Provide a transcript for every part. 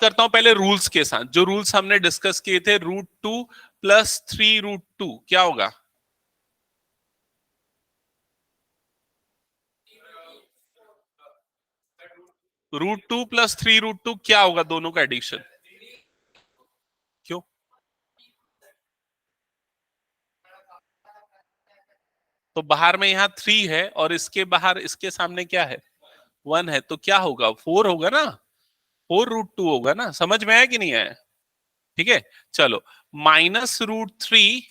करता हूं पहले रूल्स के साथ, जो रूल्स हमने डिस्कस किए थे, √2 + 3√2 क्या होगा? √2 + 3√2 क्या होगा दोनों का एडिशन? क्यों? तो बाहर में यहाँ 3 है और इसके बाहर इसके सामने क्या है? 1 है, तो क्या होगा? 4 होगा ना, 4√2 होगा ना। समझ में आया कि नहीं आया? ठीक है, चलो। -√3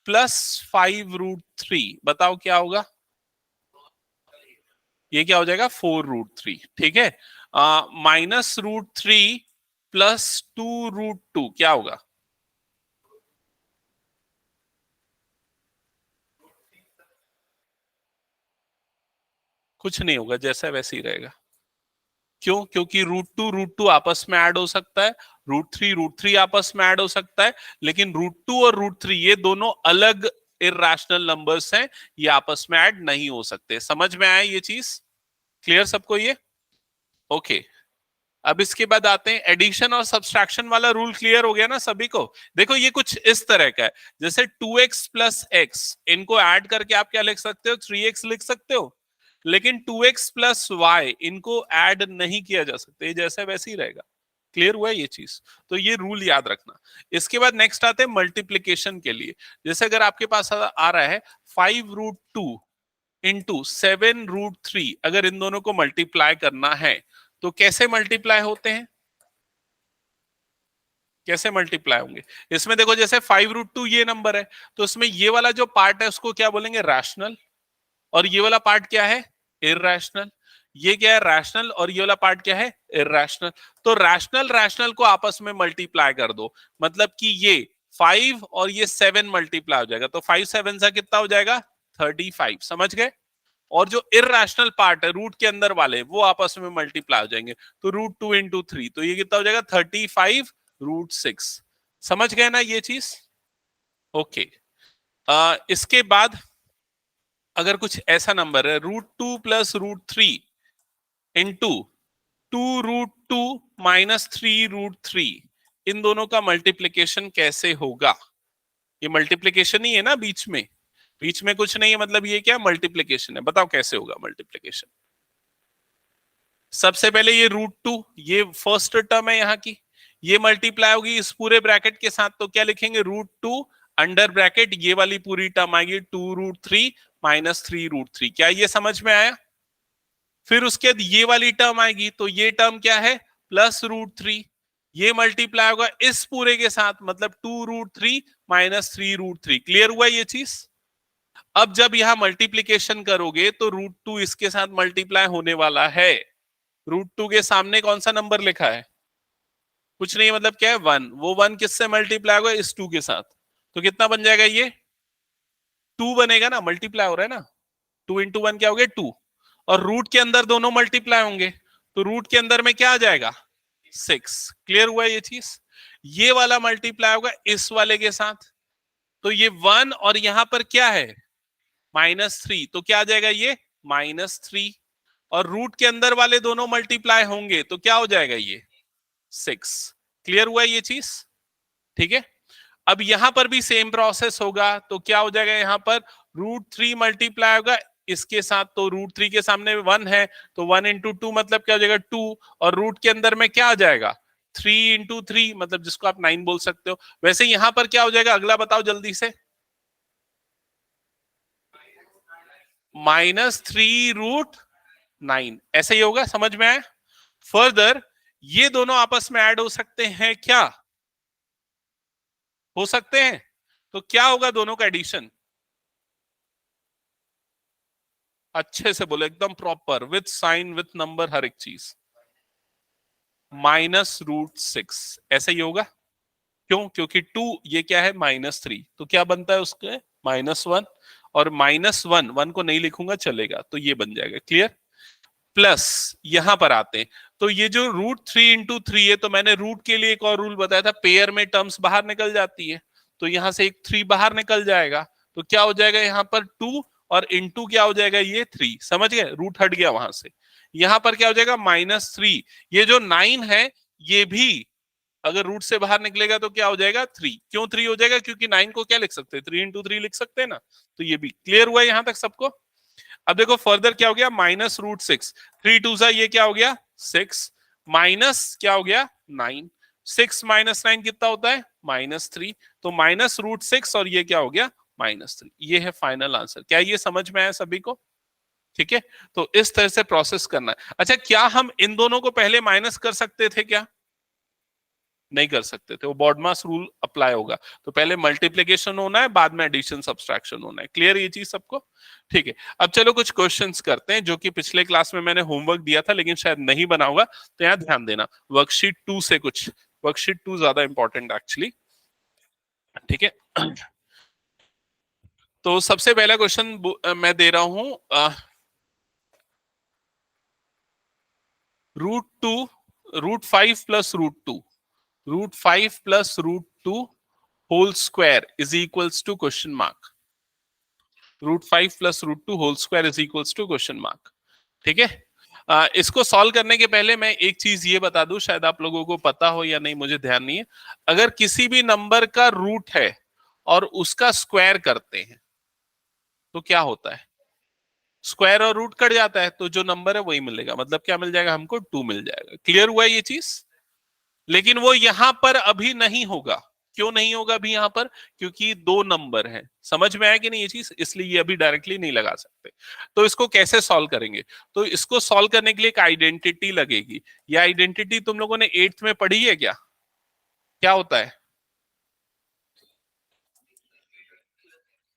+ 5√3 बताओ क्या होगा? ये क्या हो जाएगा? 4√3। ठीक है। -√3 + 2√2 क्या होगा? कुछ नहीं होगा, जैसा वैसे ही रहेगा। क्यों? क्योंकि √2 आपस में ऐड हो सकता है, √3 आपस में ऐड हो सकता है, लेकिन √2 और √3 ये दोनों अलग इर्रेशनल नंबर्स हैं, ये आपस में ऐड नहीं हो सकते। समझ में आया ये चीज? क्लियर सबको ये? ओके। अब इसके बाद आते हैं एडिशन और सब्सट्रैक्शन वाला रूल। क्लियर हो गया ना सभी को? देखो ये कुछ इस तरह का है, जैसे 2x + x, इनको ऐड करके आप क्या लिख सकते हो? 3x लिख सकते हो। लेकिन 2x + y इनको ऐड नहीं किया जा सकता, ये जैसे वैसे ही रहेगा। क्लियर हुआ ये चीज? तो ये रूल याद रखना। इसके बाद नेक्स्ट आते हैं मल्टीप्लीकेशन के लिए। जैसे अगर आपके पास आ रहा है 5√2 इंटू 7√3, अगर इन दोनों को मल्टीप्लाई करना है तो कैसे मल्टीप्लाई होते हैं? कैसे मल्टीप्लाई होंगे? इसमें देखो, जैसे 5√2 ये नंबर है, तो इसमें ये वाला जो पार्ट है उसको क्या बोलेंगे? रैशनल। और ये वाला पार्ट क्या है? इररेशनल। ये क्या है? रैशनल। और ये वाला पार्ट क्या है? इररेशनल। तो रैशनल रैशनल को आपस में मल्टीप्लाई कर दो, मतलब कि ये 5 और ये 7 मल्टीप्लाई हो जाएगा, तो 5 7 सा कितना हो जाएगा? 35। समझ गए? और जो इररेशनल पार्ट है रूट के अंदर वाले, वो आपस में मल्टीप्लाई हो जाएंगे, तो √2 × 3, तो ये कितना हो जाएगा? 35√6। समझ गए ना ये चीज? ओके। इसके बाद अगर कुछ ऐसा नंबर है √2 + √3 इंटू 2√2 - 3√3, इन दोनों का मल्टीप्लीकेशन कैसे होगा? ये मल्टीप्लीकेशन ही है ना, बीच में कुछ नहीं है, मतलब ये क्या? मल्टीप्लीकेशन है। बताओ कैसे होगा मल्टीप्लीकेशन? सबसे पहले ये √2, ये फर्स्ट टर्म है यहाँ की, ये मल्टीप्लाई होगी इस पूरे ब्रैकेट के साथ, तो क्या लिखेंगे? √2 अंडर ब्रैकेट ये वाली पूरी टर्म आएगी 2√3 - 3√3। क्या ये समझ में आया? फिर उसके बाद ये वाली टर्म आएगी, तो ये टर्म क्या है? +√3। ये मल्टीप्लाई होगा इस पूरे के साथ, मतलब 2√3 - 3√3। क्लियर हुआ ये चीज? अब जब यहां मल्टीप्लीकेशन करोगे तो √2 इसके साथ मल्टीप्लाई होने वाला है। √2 के सामने कौन सा नंबर लिखा है? कुछ नहीं, मतलब क्या है? 1। वो 1 किससे मल्टीप्लाई होगा? इस 2 के साथ। तो कितना बन जाएगा? ये 2 बनेगा ना, मल्टीप्लाई हो रहा है ना। 2 × 1 क्या हो गया? 2। और रूट के अंदर दोनों मल्टीप्लाई होंगे, तो रूट के अंदर में क्या आ जाएगा? 6। क्लियर हुआ ये चीज? ये वाला मल्टीप्लाई होगा इस वाले के साथ, तो ये 1 और यहां पर क्या है? -3, तो क्या आ जाएगा? ये -3। और रूट के अंदर वाले दोनों मल्टीप्लाई होंगे, तो क्या हो जाएगा? ये 6। क्लियर हुआ ये चीज? ठीक है। अब यहां पर भी सेम प्रोसेस होगा, तो क्या हो जाएगा? यहां पर √3 मल्टीप्लाई होगा इसके साथ, तो √3 के सामने 1 है, तो 1 × 2 मतलब क्या हो जाएगा? 2। और रूट के अंदर में क्या आ जाएगा? 3 × 3, मतलब जिसको आप 9 बोल सकते हो। वैसे यहां पर क्या हो जाएगा? अगला बताओ जल्दी से। -3√9 ऐसे ही होगा। समझ में आया? फर्दर ये दोनों आपस में ऐड हो सकते हैं क्या? हो सकते हैं। तो क्या होगा दोनों का एडिशन? अच्छे से बोलो, एकदम proper, with sign with number, हर एक चीज। -√6 ऐसे ही होगा। क्यों? क्योंकि 2 ये क्या है? -3, तो क्या बनता है उसके? -1। और -1, 1 को नहीं लिखूंगा चलेगा, तो ये बन जाएगा। क्लियर? प्लस यहां पर आते हैं, तो ये जो √3 × 3 है, तो मैंने रूट के लिए एक और रूल बताया था, पेयर में टर्म्स बाहर निकल जाती है, तो यहां से एक 3 बाहर निकल जाएगा, तो क्या हो जाएगा? यहाँ पर 2 और इंटू क्या हो जाएगा? ये 3। समझ गए? रूट हट गया वहां से। यहां पर क्या हो जाएगा? -3। ये जो 9 है ये भी अगर रूट से बाहर निकलेगा तो क्या हो जाएगा 3। क्यों 3 हो जाएगा? क्योंकि 9 को क्या लिख सकते हैं, 3 into 3 लिख सकते हैं ना। तो ये भी क्लियर हुआ यहां तक सबको। अब देखो फर्दर क्या हो गया, -√6, 3 2 ये क्या हो गया 6, माइनस क्या हो गया 9, 6 - 9 कितना होता है -3, तो -√6 और ये क्या हो गया -3। ये है फाइनल आंसर। क्या ये समझ में आया सभी को? ठीक है, तो इस तरह से प्रोसेस करना है। अच्छा, क्या हम इन दोनों को पहले माइनस कर सकते थे क्या? नहीं कर सकते थे, वो बॉडमास रूल अप्लाई होगा। तो पहले मल्टीप्लीकेशन होना है, बाद में एडिशन सब्सट्रैक्शन होना है। क्लियर ये चीज सबको? ठीक है, अब चलो कुछ क्वेश्चंस करते हैं जो कि पिछले क्लास में मैंने होमवर्क दिया था लेकिन शायद नहीं बना होगा, तो यहाँ ध्यान देना। वर्कशीट 2 से कुछ, वर्कशीट 2 ज्यादा इंपॉर्टेंट एक्चुअली। ठीक है, तो सबसे पहला क्वेश्चन मैं दे रहा हूं, √2, √5 plus √2, √5 plus √2 whole square is equals to question mark. √5 plus √2 whole square is equals to question mark. ठीक है, इसको सॉल्व करने के पहले मैं एक चीज ये बता दूं, शायद आप लोगों को पता हो या नहीं, मुझे ध्यान नहीं है। अगर किसी भी नंबर का रूट है और उसका स्क्वायर करते हैं तो क्या होता है? स्क्वायर और रूट कट जाता है, तो जो नंबर है वही मिलेगा। मतलब क्या मिल जाएगा हमको? 2 मिल जाएगा। क्लियर हुआ ये चीज? लेकिन वो यहां पर अभी नहीं होगा। क्यों नहीं होगा अभी यहां पर? क्योंकि दो नंबर हैं। समझ में आया कि नहीं ये चीज? इसलिए ये अभी डायरेक्टली नहीं लगा सकते। तो इसको कैसे सॉल्व करेंगे? तो इसको सॉल्व करने के लिए एक आइडेंटिटी लगेगी। ये आइडेंटिटी तुम लोगों ने 8th में पढ़ी है क्या? क्या होता है?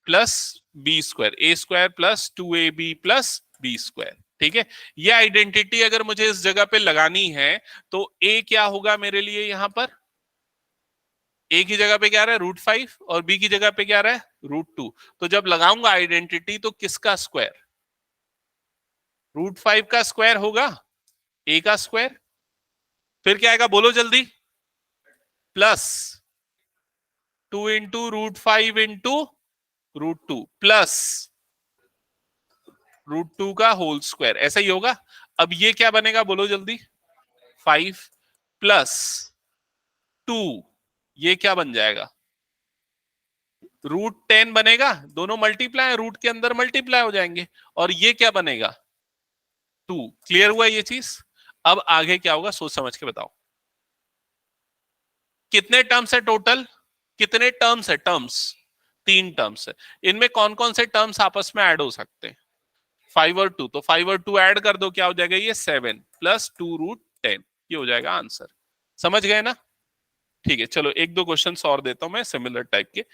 Plus B square, A square plus 2ab plus B square. ठीक है, ये आइडेंटिटी अगर मुझे इस जगह पे लगानी है तो ए क्या होगा मेरे लिए यहां पर? ए की जगह पे क्या रहा है √5 और बी की जगह पे क्या रहा है √2। तो जब लगाऊंगा आइडेंटिटी तो किसका स्क्वायर? √5 का स्क्वायर होगा ए का स्क्वायर। फिर क्या आएगा बोलो जल्दी? प्लस 2 into √5 into √2 प्लस √2 का होल स्क्वायर, ऐसा ही होगा। अब ये क्या बनेगा बोलो जल्दी? 5 प्लस 2, ये क्या बन जाएगा? √10 बनेगा। दोनों मल्टीप्लाई, रूट के अंदर मल्टीप्लाई हो जाएंगे। और ये क्या बनेगा? 2। क्लियर हुआ ये चीज? अब आगे क्या होगा सोच समझ के बताओ। कितने टर्म्स है टोटल? कितने टर्म्स है? टर्म्स 3 टर्म्स है। इनमें कौन कौन से टर्म्स आपस में ऐड हो सकते हैं? 5 और 2, तो 5 और 2 ऐड कर दो, क्या हो जाएगा ये 7 प्लस 2 √10। ये हो जाएगा आंसर। समझ गए ना? ठीक है, चलो एक दो क्वेश्चन और देता हूं मैं सिमिलर टाइप के,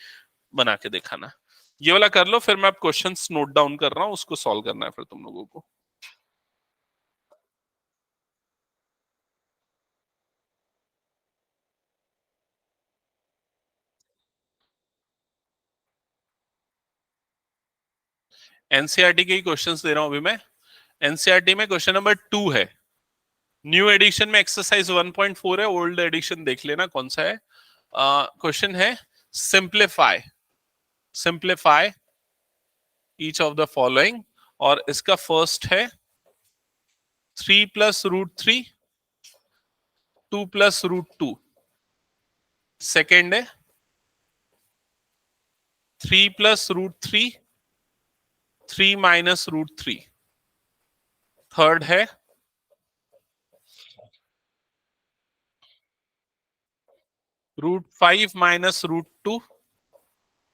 बना के दिखाना। ये वाला कर लो, फिर मैं अब क्वेश्चंस नोट डाउन कर रहा हूं, उसको सॉल्व करना है फिर तुम लोगों को। एनसीईआरटी के ही क्वेश्चंस दे रहा हूं अभी मैं। एनसीईआरटी में क्वेश्चन नंबर 2 है। न्यू एडिशन में एक्सरसाइज 1.4 है, ओल्ड एडिशन देख लेना कौन सा है। क्वेश्चन है simplify, simplify each of the following. और इसका फर्स्ट है 3 प्लस √3, 2 प्लस √2। सेकेंड है 3 प्लस √3, 3 माइनस √3। थर्ड है √5 माइनस √2,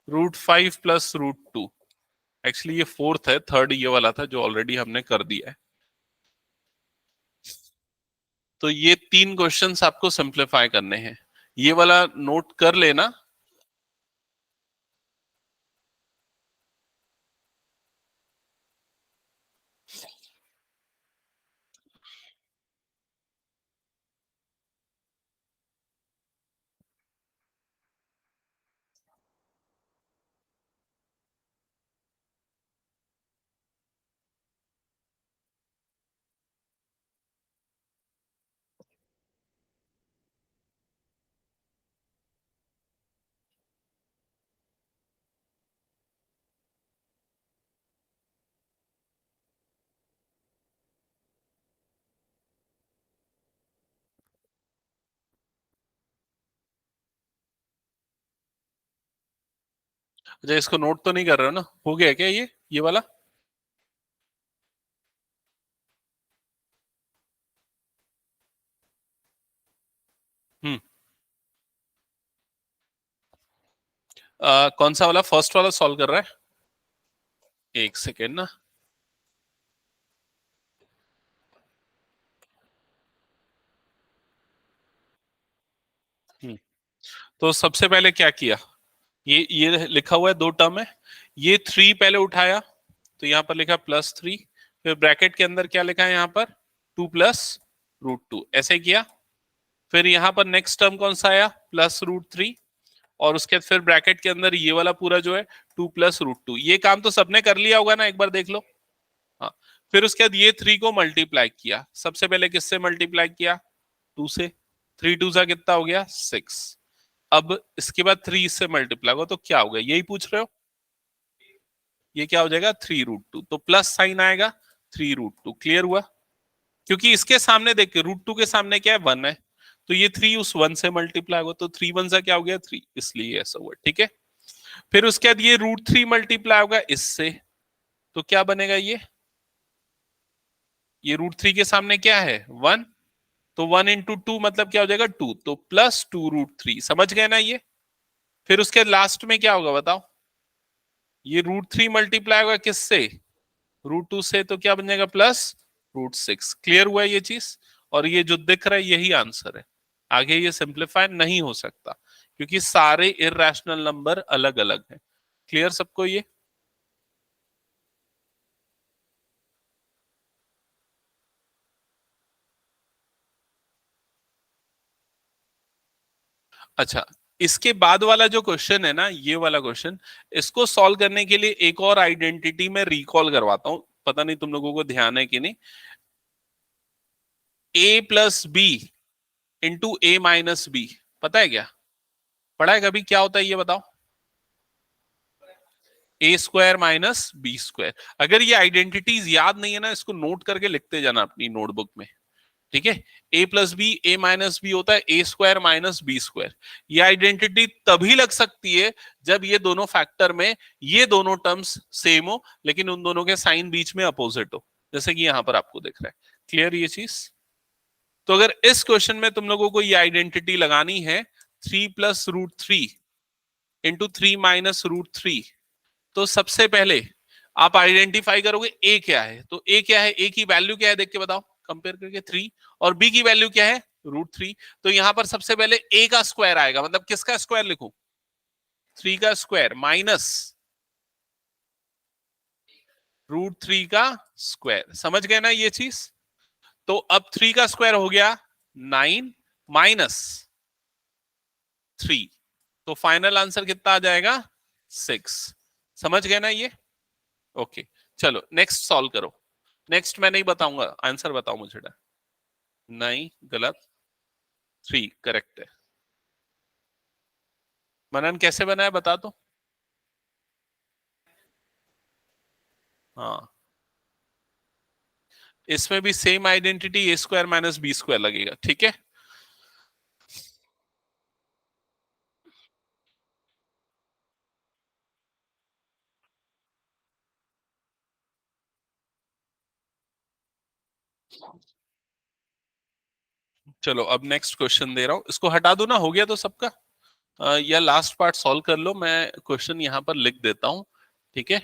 √5 प्लस √2। एक्चुअली ये फोर्थ है, थर्ड ये वाला था जो ऑलरेडी हमने कर दिया है। तो ये 3 क्वेश्चंस आपको सिंप्लीफाई करने हैं। ये वाला नोट कर लेना। अच्छा, इसको नोट तो नहीं कर रहे हो ना? हो गया क्या ये वाला? हम्म। कौन सा वाला? फर्स्ट वाला सॉल्व कर रहा है? एक सेकेंड ना। हम्म। तो सबसे पहले क्या किया? ये लिखा हुआ है, दो टर्म है। ये थ्री पहले उठाया, तो यहां पर लिखा +3। फिर ब्रैकेट के अंदर क्या लिखा है यहाँ पर? 2 + √2, ऐसे किया। फिर यहाँ पर नेक्स्ट टर्म कौन सा आया? +√3। और उसके बाद फिर ब्रैकेट के अंदर ये वाला पूरा जो है 2 + √2। ये काम तो सबने कर लिया होगा ना, एक बार देख लो। हाँ। फिर उसके बाद ये थ्री को मल्टीप्लाई किया। सबसे पहले किससे मल्टीप्लाई किया? टू से। 3 × 2 कितना हो गया? 6। अब इसके बाद थ्री से मल्टीप्लाई होगा तो क्या होगा, यही पूछ रहे हो? ये क्या हो जाएगा? 3 √2, तो प्लस साइन आएगा। 3 √2 क्लियर हुआ? क्योंकि इसके सामने देखिए, √2 के सामने क्या है? 1 है। तो ये थ्री उस 1 से मल्टीप्लाई होगा, तो 3 × 1 सा क्या हो गया? 3, इसलिए ऐसा हुआ। ठीक है। फिर उसके बाद ये √3 मल्टीप्लाई होगा इससे, तो क्या बनेगा ये √3 के सामने क्या है? 1। तो 1 × 2 मतलब क्या हो जाएगा? 2, तो +2 √3। समझ गए ना ये? फिर उसके लास्ट में क्या होगा बताओ? ये √3 मल्टीप्लाई होगा किससे? √2 से, तो क्या बन जाएगा? +√6। क्लियर हुआ ये चीज? और ये जो दिख रहा है यही आंसर है। आगे ये सिंप्लीफाई नहीं हो सकता, क्योंकि सारे इरेशनल नंबर अलग अलग हैं। क्लियर सबको ये? अच्छा, इसके बाद वाला जो क्वेश्चन है ना, ये वाला क्वेश्चन, इसको सॉल्व करने के लिए एक और आइडेंटिटी में रिकॉल करवाता हूं। पता नहीं तुम लोगों को ध्यान है कि नहीं। A + B × A - B, पता है क्या? पढ़ा है कभी? क्या होता है ये बताओ? A² - B²। अगर ये आइडेंटिटीज याद नहीं है ना, इसको नोट करके लिखते जाना अपनी नोटबुक में। ठीक है। A + B A - B होता है A² - B²। ये आइडेंटिटी तभी लग सकती है जब ये दोनों फैक्टर में ये दोनों टर्म्स सेम हो, लेकिन उन दोनों के साइन बीच में अपोजिट हो, जैसे कि यहां पर आपको दिख रहा है। क्लियर ये चीज? तो अगर इस क्वेश्चन में तुम लोगों को ये आइडेंटिटी लगानी है, 3 + √3 × 3 - √3, तो सबसे पहले आप आइडेंटिफाई करोगे ए क्या है। तो ए क्या है? ए की वैल्यू क्या है देख के बताओ, कंपेयर करके 3। और बी की वैल्यू क्या है? √3। तो यहां पर सबसे पहले ए का स्क्वायर आएगा, मतलब किसका स्क्वायर लिखूं? 3 का स्क्वायर माइनस √3 का स्क्वायर। समझ गए ना ये चीज? तो अब 3 का स्क्वायर हो गया 9 माइनस 3, तो फाइनल आंसर कितना आ जाएगा? 6। समझ गए ना ये? ओके। चलो नेक्स्ट सॉल्व करो। नेक्स्ट मैं नहीं बताऊंगा, आंसर बताओ मुझे। नहीं, गलत। 3 करेक्ट है। मनन कैसे बना है बता दो। हाँ, इसमें भी सेम आइडेंटिटी A² - B² लगेगा। ठीक है। चलो अब नेक्स्ट क्वेश्चन दे रहा हूं, इसको हटा दो ना, हो गया तो सबका। या लास्ट पार्ट सॉल्व कर लो, मैं क्वेश्चन यहां पर लिख देता हूं। ठीक है।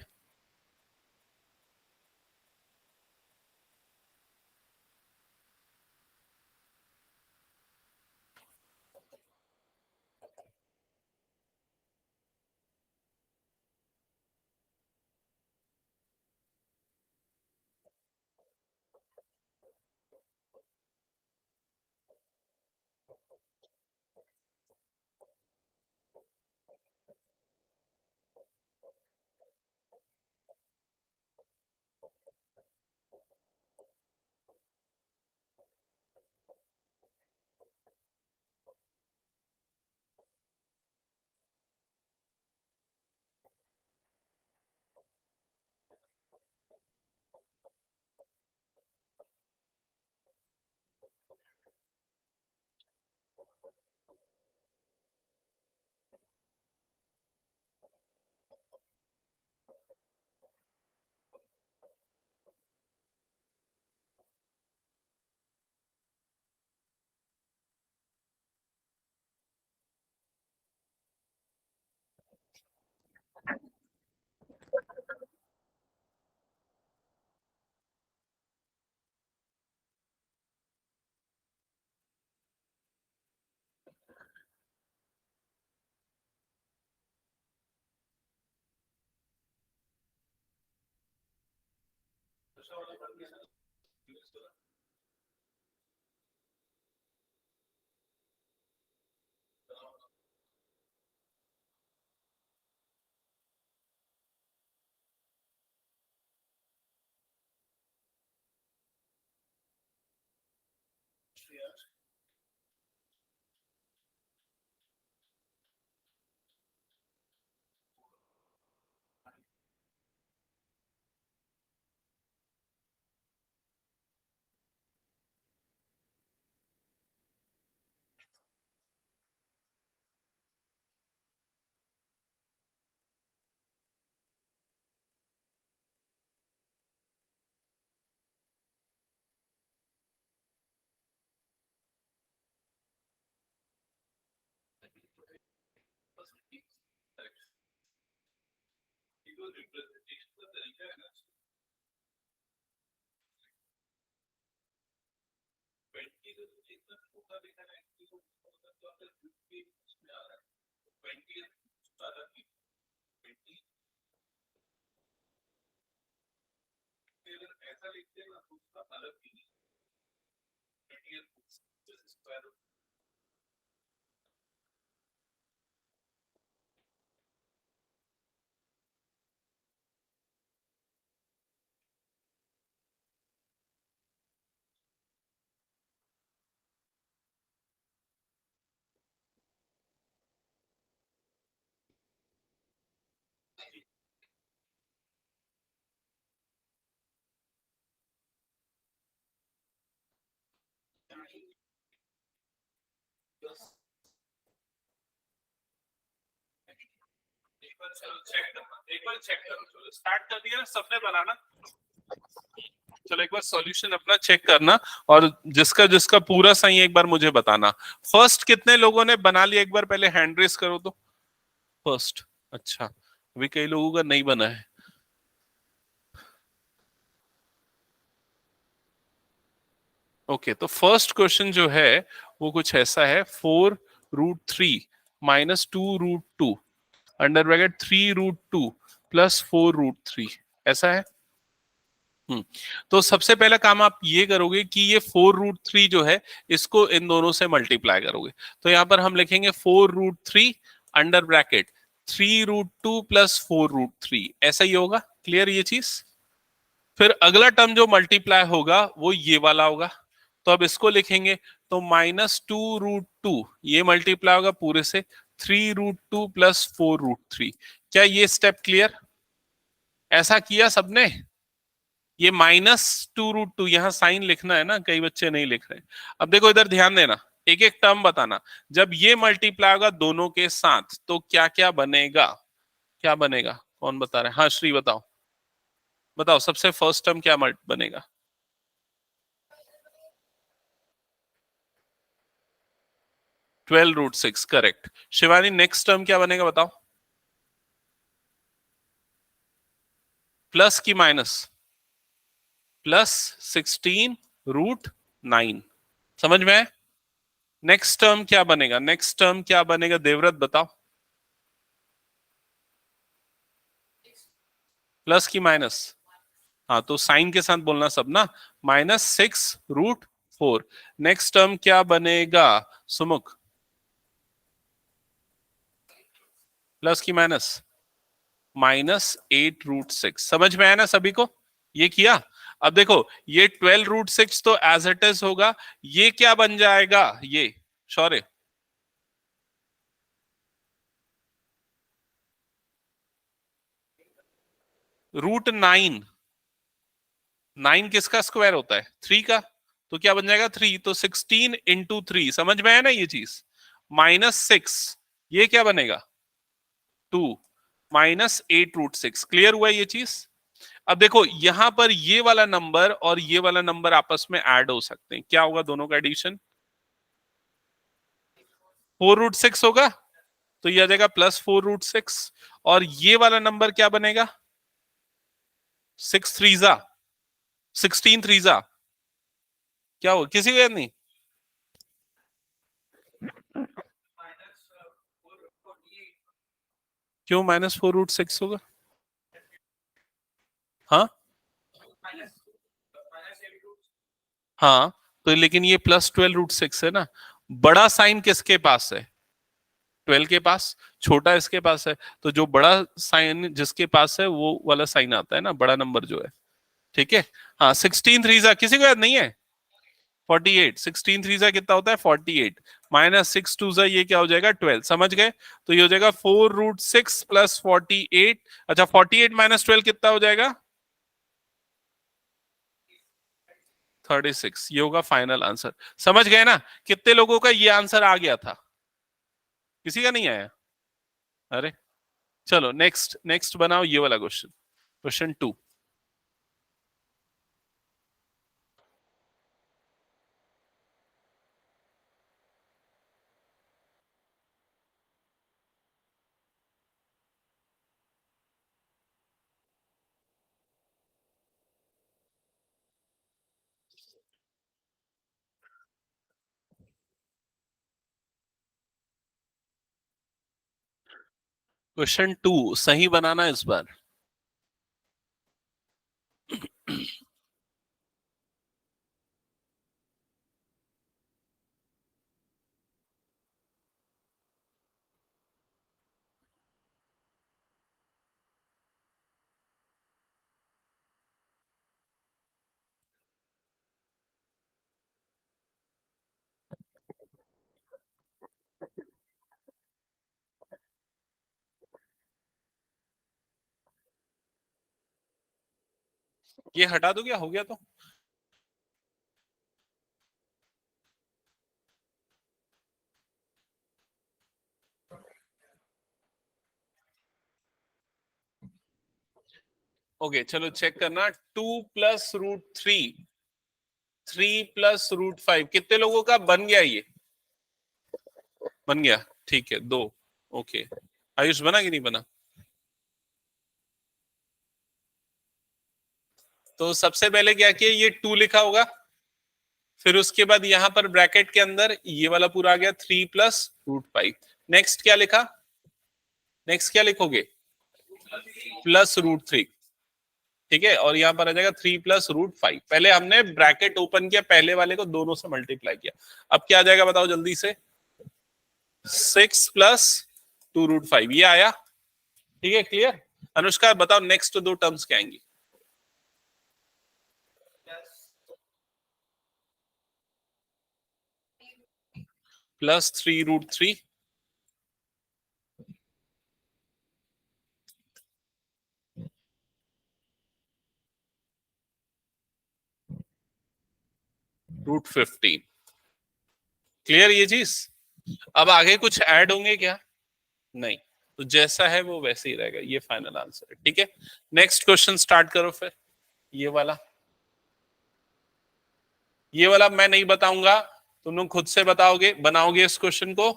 एक बार चेक करो, स्टार्ट कर दिया सबने बनाना। चलो एक बार सॉल्यूशन अपना चेक करना, और जिसका जिसका पूरा सही है एक बार मुझे बताना। फर्स्ट कितने लोगों ने बना लिया, एक बार पहले हैंड रेस करो तो। फर्स्ट, अच्छा अभी कई लोगों का नहीं बना है। ओके, तो फर्स्ट क्वेश्चन जो है वो कुछ ऐसा है, 4√3 -2√2 अंडर ब्रैकेट 3√2 + 4√3, ऐसा है। तो सबसे पहला काम आप ये करोगे कि ये 4√3 जो है इसको इन दोनों से मल्टीप्लाई करोगे। तो यहां पर हम लिखेंगे 4√3 अंडर ब्रैकेट 3√2 + 4√3, ऐसा ही होगा। क्लियर ये चीज? फिर अगला टर्म जो मल्टीप्लाई होगा वो ये वाला होगा, तो अब इसको लिखेंगे तो -2√2, ये मल्टीप्लाई होगा पूरे से 3√2 + 4√3। क्या ये स्टेप क्लियर? ऐसा किया सबने? ये -2√2 यहाँ साइन लिखना है ना, कई बच्चे नहीं लिख रहे। अब देखो इधर ध्यान देना, एक एक टर्म बताना। जब ये मल्टीप्लाई होगा दोनों के साथ तो क्या क्या बनेगा? क्या बनेगा, कौन बता रहा है? हाँ श्री बताओ, बताओ सबसे फर्स्ट टर्म क्या बनेगा? 12√6, करेक्ट। शिवानी नेक्स्ट टर्म क्या बनेगा बताओ? प्लस की माइनस? +16√9। समझ में आए? नेक्स्ट टर्म क्या बनेगा? नेक्स्ट टर्म क्या बनेगा देवव्रत बताओ? प्लस की माइनस? हाँ तो साइन के साथ बोलना सब ना, -6√4। नेक्स्ट टर्म क्या बनेगा सुमुख? प्लस की माइनस? -8√6। समझ में आया ना सभी को? ये किया। अब देखो ये 12√6 तो एज इट इज होगा, ये क्या बन जाएगा? ये शौर्य, √9। 9 किसका स्क्वायर होता है? 3 का। तो क्या बन जाएगा? 3, तो 16 × 3। समझ में आया ना ये चीज? -6, ये क्या बनेगा? 2, -8√6। क्लियर हुआ ये चीज? अब देखो यहां पर ये वाला नंबर और ये वाला नंबर आपस में ऐड हो सकते हैं, क्या होगा दोनों का एडिशन? 4√6 होगा, तो ये आ जाएगा +4√6। और ये वाला नंबर क्या बनेगा? 6 3 16 3 क्या हो, किसी को याद नहीं? क्यों -4√6 होगा? हाँ हाँ, तो लेकिन ये +12√6 है ना, बड़ा साइन किसके पास है? 12 के पास, छोटा इसके पास है, तो जो बड़ा साइन जिसके पास है वो वाला साइन आता है ना, बड़ा नंबर जो है। ठीक है, हाँ 16 3 किसी को याद नहीं है? 48, 16 3 कितना होता है? 48 -6 2 ये क्या हो जाएगा? 12। समझ गए? तो ये हो जाएगा 4√6 + 48। अच्छा, 48 - 12 कितना हो जाएगा? 36। ये होगा फाइनल आंसर। समझ गए ना? कितने लोगों का ये आंसर आ गया था? किसी का नहीं आया? अरे चलो, नेक्स्ट नेक्स्ट बनाओ ये वाला क्वेश्चन, क्वेश्चन 2। क्वेश्चन 2 सही बनाना इस बार। ये हटा दो, क्या हो गया? तो ओके, चलो चेक करना। 2 + √3, 3 + √5 कितने लोगों का बन गया? ये बन गया, ठीक है, 2। ओके, आयुष बना कि नहीं बना? तो सबसे पहले क्या किया, ये 2 लिखा होगा, फिर उसके बाद यहां पर ब्रैकेट के अंदर ये वाला पूरा आ गया 3 + √5। नेक्स्ट क्या लिखा? नेक्स्ट क्या लिखोगे? +√3। ठीक है, और यहां पर आ जाएगा 3 + √5। पहले हमने ब्रैकेट ओपन किया, पहले वाले को दोनों से मल्टीप्लाई किया। अब क्या आ जाएगा बताओ जल्दी से? 6 + 2√5 ये आया। ठीक है, क्लियर? अनुष्का बताओ नेक्स्ट दो टर्म्स क्या आएंगी? +3√3, √15। क्लियर ये चीज? अब आगे कुछ ऐड होंगे क्या? नहीं, तो जैसा है वो वैसे ही रहेगा। ये फाइनल आंसर है। ठीक है, नेक्स्ट क्वेश्चन स्टार्ट करो फिर। ये वाला, ये वाला मैं नहीं बताऊंगा, तुम लोग खुद से बताओगे, बनाओगे इस क्वेश्चन को।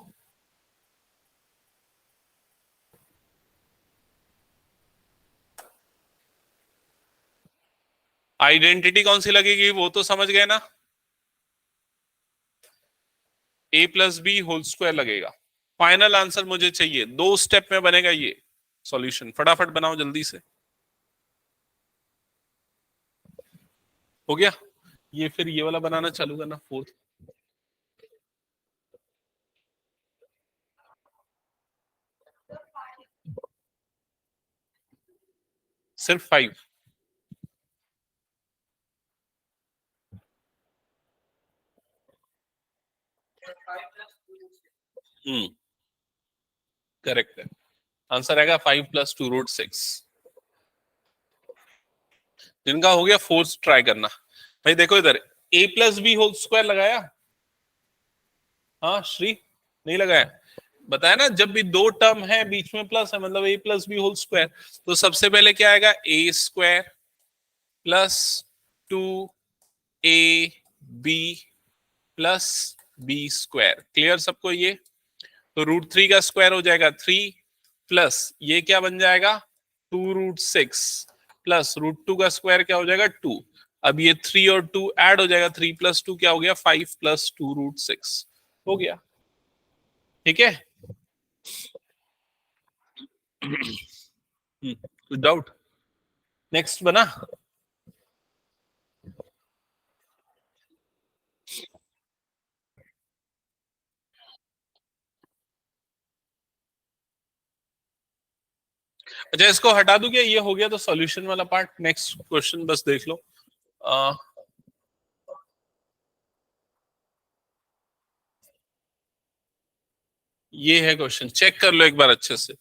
आइडेंटिटी कौन सी लगेगी वो तो समझ गए ना? a + b² लगेगा। फाइनल आंसर मुझे चाहिए, 2 स्टेप में बनेगा ये सॉल्यूशन। फटाफट बनाओ जल्दी से। हो गया? ये फिर ये वाला बनाना चालू करना, 4th। सिर्फ 5? करेक्ट है, आंसर आएगा 5 + 2√6। जिनका हो गया 4th ट्राई करना। भाई देखो इधर, a + b² लगाया? हाँ श्री, नहीं लगाया? बताया ना, जब भी दो टर्म है बीच में प्लस है मतलब a + b²। तो सबसे पहले क्या आएगा? a² + 2ab + b²। क्लियर सबको ये? तो √3 का स्क्वायर हो जाएगा 3, प्लस ये क्या बन जाएगा? 2√6, प्लस √2 का स्क्वायर क्या हो जाएगा? 2। अब ये 3 और 2 ऐड हो जाएगा, 3 + 2 क्या हो गया? 5 + 2√6 हो गया। ठीक है, कुछ डाउट? नेक्स्ट बना। अच्छा इसको हटा दूं क्या, ये हो गया तो सॉल्यूशन वाला पार्ट। नेक्स्ट क्वेश्चन बस देख लो। आ, ये है क्वेश्चन, चेक कर लो एक बार अच्छे से।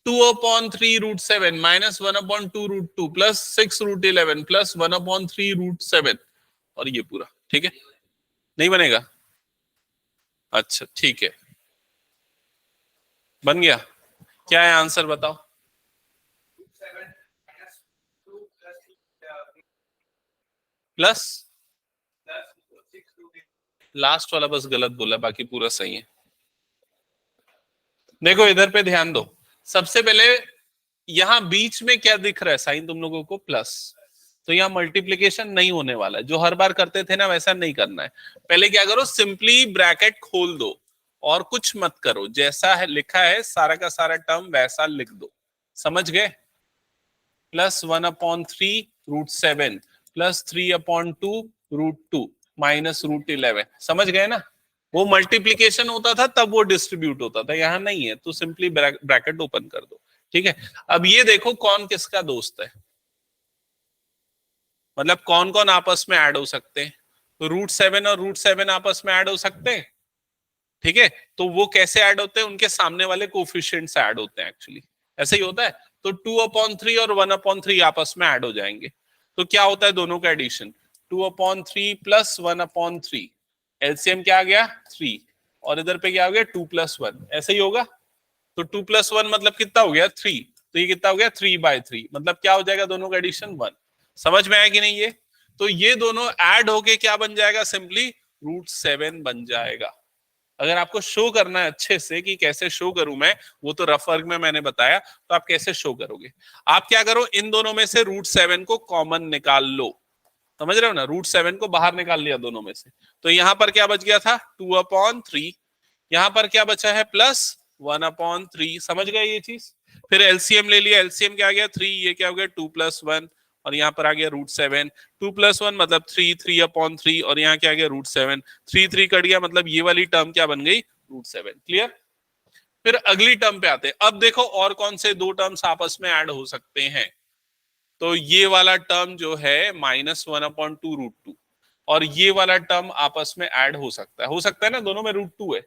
2/3 √7 -1/2 √2 प्लस 6 √11 प्लस 1/3 √7 और ये पूरा, ठीक है। नहीं बनेगा? अच्छा ठीक है, बन गया। क्या है आंसर बताओ। प्लस, लास्ट वाला बस गलत बोला, बाकी पूरा सही है। देखो इधर पे ध्यान दो, सबसे पहले यहां बीच में क्या दिख रहा है साइन तुम लोगों को, प्लस। तो यहाँ मल्टीप्लीकेशन नहीं होने वाला है, जो हर बार करते थे ना वैसा नहीं करना है। पहले क्या करो, सिंपली ब्रैकेट खोल दो और कुछ मत करो, जैसा है लिखा है सारा का सारा टर्म वैसा लिख दो। समझ गए? +1/3 √7 प्लस 3/2 √2 -√11, समझ गए ना? वो मल्टीप्लीकेशन होता था तब वो डिस्ट्रीब्यूट होता था, यहां नहीं है, तो सिंपली ब्रैकेट ओपन कर दो। ठीक है, अब ये देखो कौन किसका दोस्त है, मतलब कौन कौन आपस में ऐड हो सकते हैं। तो √7 और √7 आपस में ऐड हो सकते हैं। ठीक है, तो वो कैसे ऐड होते हैं, उनके सामने वाले कोफिशिएंट से ऐड होते हैं एक्चुअली, ऐसे ही होता है। तो 2/3 और 1/3 आपस में ऐड हो जाएंगे, तो क्या होता है दोनों का एडिशन, 2/3 प्लस 1/3, एलसीएम क्या आ गया 3, और इधर पे क्या हो गया 2+1, ऐसे ही होगा। तो 2+1 मतलब कितना हो गया 3, तो ये कितना हो गया 3/3, मतलब क्या हो जाएगा दोनों का एडिशन 1। समझ में आया कि नहीं ये? तो ये दोनों ऐड होके क्या बन जाएगा, सिंपली √7 बन जाएगा। अगर आपको शो करना है अच्छे से कि कैसे शो करूं मैं, वो तो रफ वर्क में मैंने बताया, तो आप कैसे शो करोगे, आप क्या करो, इन दोनों में से √7 को कॉमन निकाल लो। समझ रहे हो ना, √7 को बाहर निकाल लिया दोनों में से, तो यहां पर क्या बच गया था 2/3, यहां पर क्या बचा है +1/3। समझ गए ये चीज? फिर एलसीएम ले लिया, एलसीएम क्या आ गया 3, ये क्या हो गया 2+1, और यहाँ पर आ गया √7, 2+1 मतलब 3, 3/3, और यहाँ क्या आ गया √7, 3 3 कट गया, मतलब ये वाली टर्म क्या बन गई √7। क्लियर? फिर अगली टर्म पे आते हैं, अब देखो और कौन से दो टर्म्स आपस में ऐड हो सकते हैं। तो ये वाला टर्म जो है -1/2 √2, और ये वाला टर्म आपस में ऐड हो सकता है ना, दोनों में √2 है।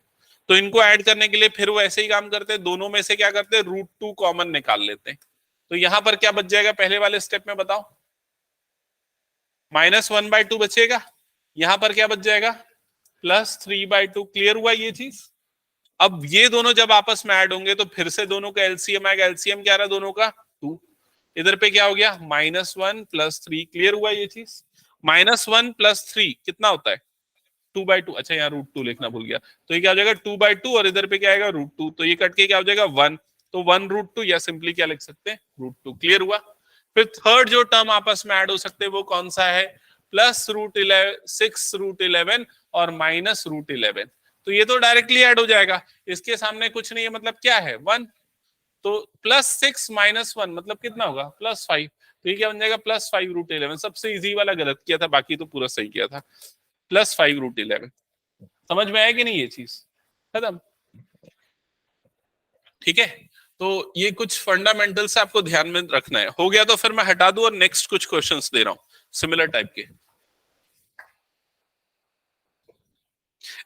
तो इनको ऐड करने के लिए फिर वो ऐसे ही काम करते हैं, दोनों में से क्या करते हैं √2 कॉमन निकाल लेते हैं। तो यहां पर क्या बच जाएगा पहले वाले स्टेप में बताओ, -1/2 बचेगा, यहां पर क्या बच जाएगा +3/2। क्लियर हुआ ये चीज? अब ये दोनों जब आपस में ऐड होंगे तो फिर से दोनों का एलसीएम आएगा, एलसीएम क्या रहा दोनों का 2, इधर पे क्या हो गया -1 + 3। क्लियर हुआ ये चीज? -1 + 3 कितना होता है 2/2, अच्छा यहाँ √2 लिखना भूल गया, तो ये क्या हो जाएगा 2/2, और इधर पे क्या आएगा √2, तो ये कट के क्या हो जाएगा 1, तो 1 √2, या सिंपली क्या लिख सकते हैं √2। क्लियर हुआ? फिर थर्ड जो टर्म आपस में ऐड हो सकते हैं वो कौन सा है, +6 √11 और -√11। तो ये तो डायरेक्टली ऐड हो जाएगा, इसके सामने कुछ नहीं है, मतलब क्या है 1, तो +6 -1 मतलब कितना होगा +5, तो ये क्या बन जाएगा +5 √11। सबसे इजी वाला गलत किया था, बाकी तो पूरा सही किया था, +5 √11। समझ में आया कि नहीं ये चीज? खत्म? ठीक है, तो ये कुछ फंडामेंटल्स आपको ध्यान में रखना है। हो गया तो फिर मैं हटा दूं और नेक्स्ट कुछ क्वेश्चंस दे रहा हूं सिमिलर टाइप के।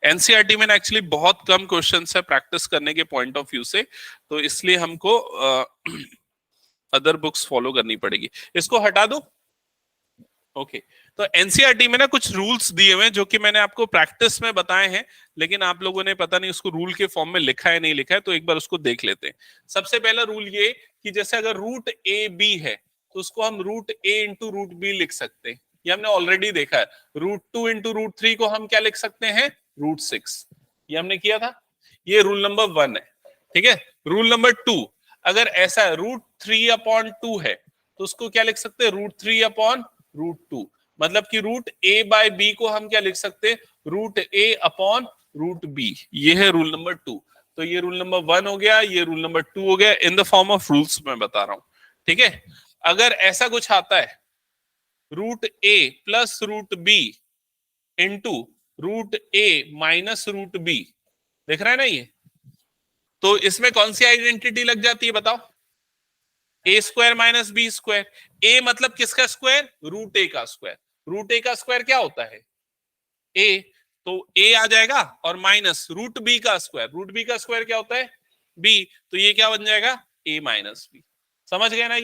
एनसीईआरटी में एक्चुअली बहुत कम क्वेश्चंस है प्रैक्टिस करने के पॉइंट ऑफ व्यू से, तो इसलिए हमको अदर बुक्स फॉलो करनी पड़ेगी। इसको हटा दो। ओके, तो एनसीईआरटी में ना कुछ रूल्स दिए हुए हैं जो कि मैंने आपको प्रैक्टिस में बताए हैं, लेकिन आप लोगों ने पता नहीं उसको रूल के फॉर्म में लिखा है नहीं लिखा है, तो एक बार उसको देख लेते हैं। सबसे पहला रूल ये कि जैसे अगर √AB है तो उसको हम √A × √B लिख सकते हैं, ये हमने ऑलरेडी देखा है। √2 × √3 को हम क्या लिख सकते हैं √6, ये हमने किया था। ये रूल नंबर 1 है। ठीक है, रूल नंबर 2, अगर ऐसा √3/2 है तो उसको क्या लिख सकते हैं √3/√2, मतलब कि √A/B को हम क्या लिख सकते हैं √A/√B। ये है रूल नंबर 2। तो ये रूल नंबर 1 हो गया, ये रूल नंबर 2 हो गया, in the form of rules मैं बता रहा हूं। ठीक है, अगर ऐसा कुछ आता है √A + √B into √A - √B, देख रहा है ना ये, तो इसमें कौन सी आइडेंटिटी लग जाती है बताओ, ए स्क्वायर माइनस बी स्क्वायर। ए मतलब किसका स्क्वायर? रूट ए का स्क्वायर। रूट ए का स्क्वायर क्या होता है? ए। तो ए आ जाएगा और माइनस रूट बी का स्क्वायर। रूट बी का स्क्वायर क्या होता है? बी। तो ये क्या बन जाएगा? ए माइनस बी। समझ गए ना?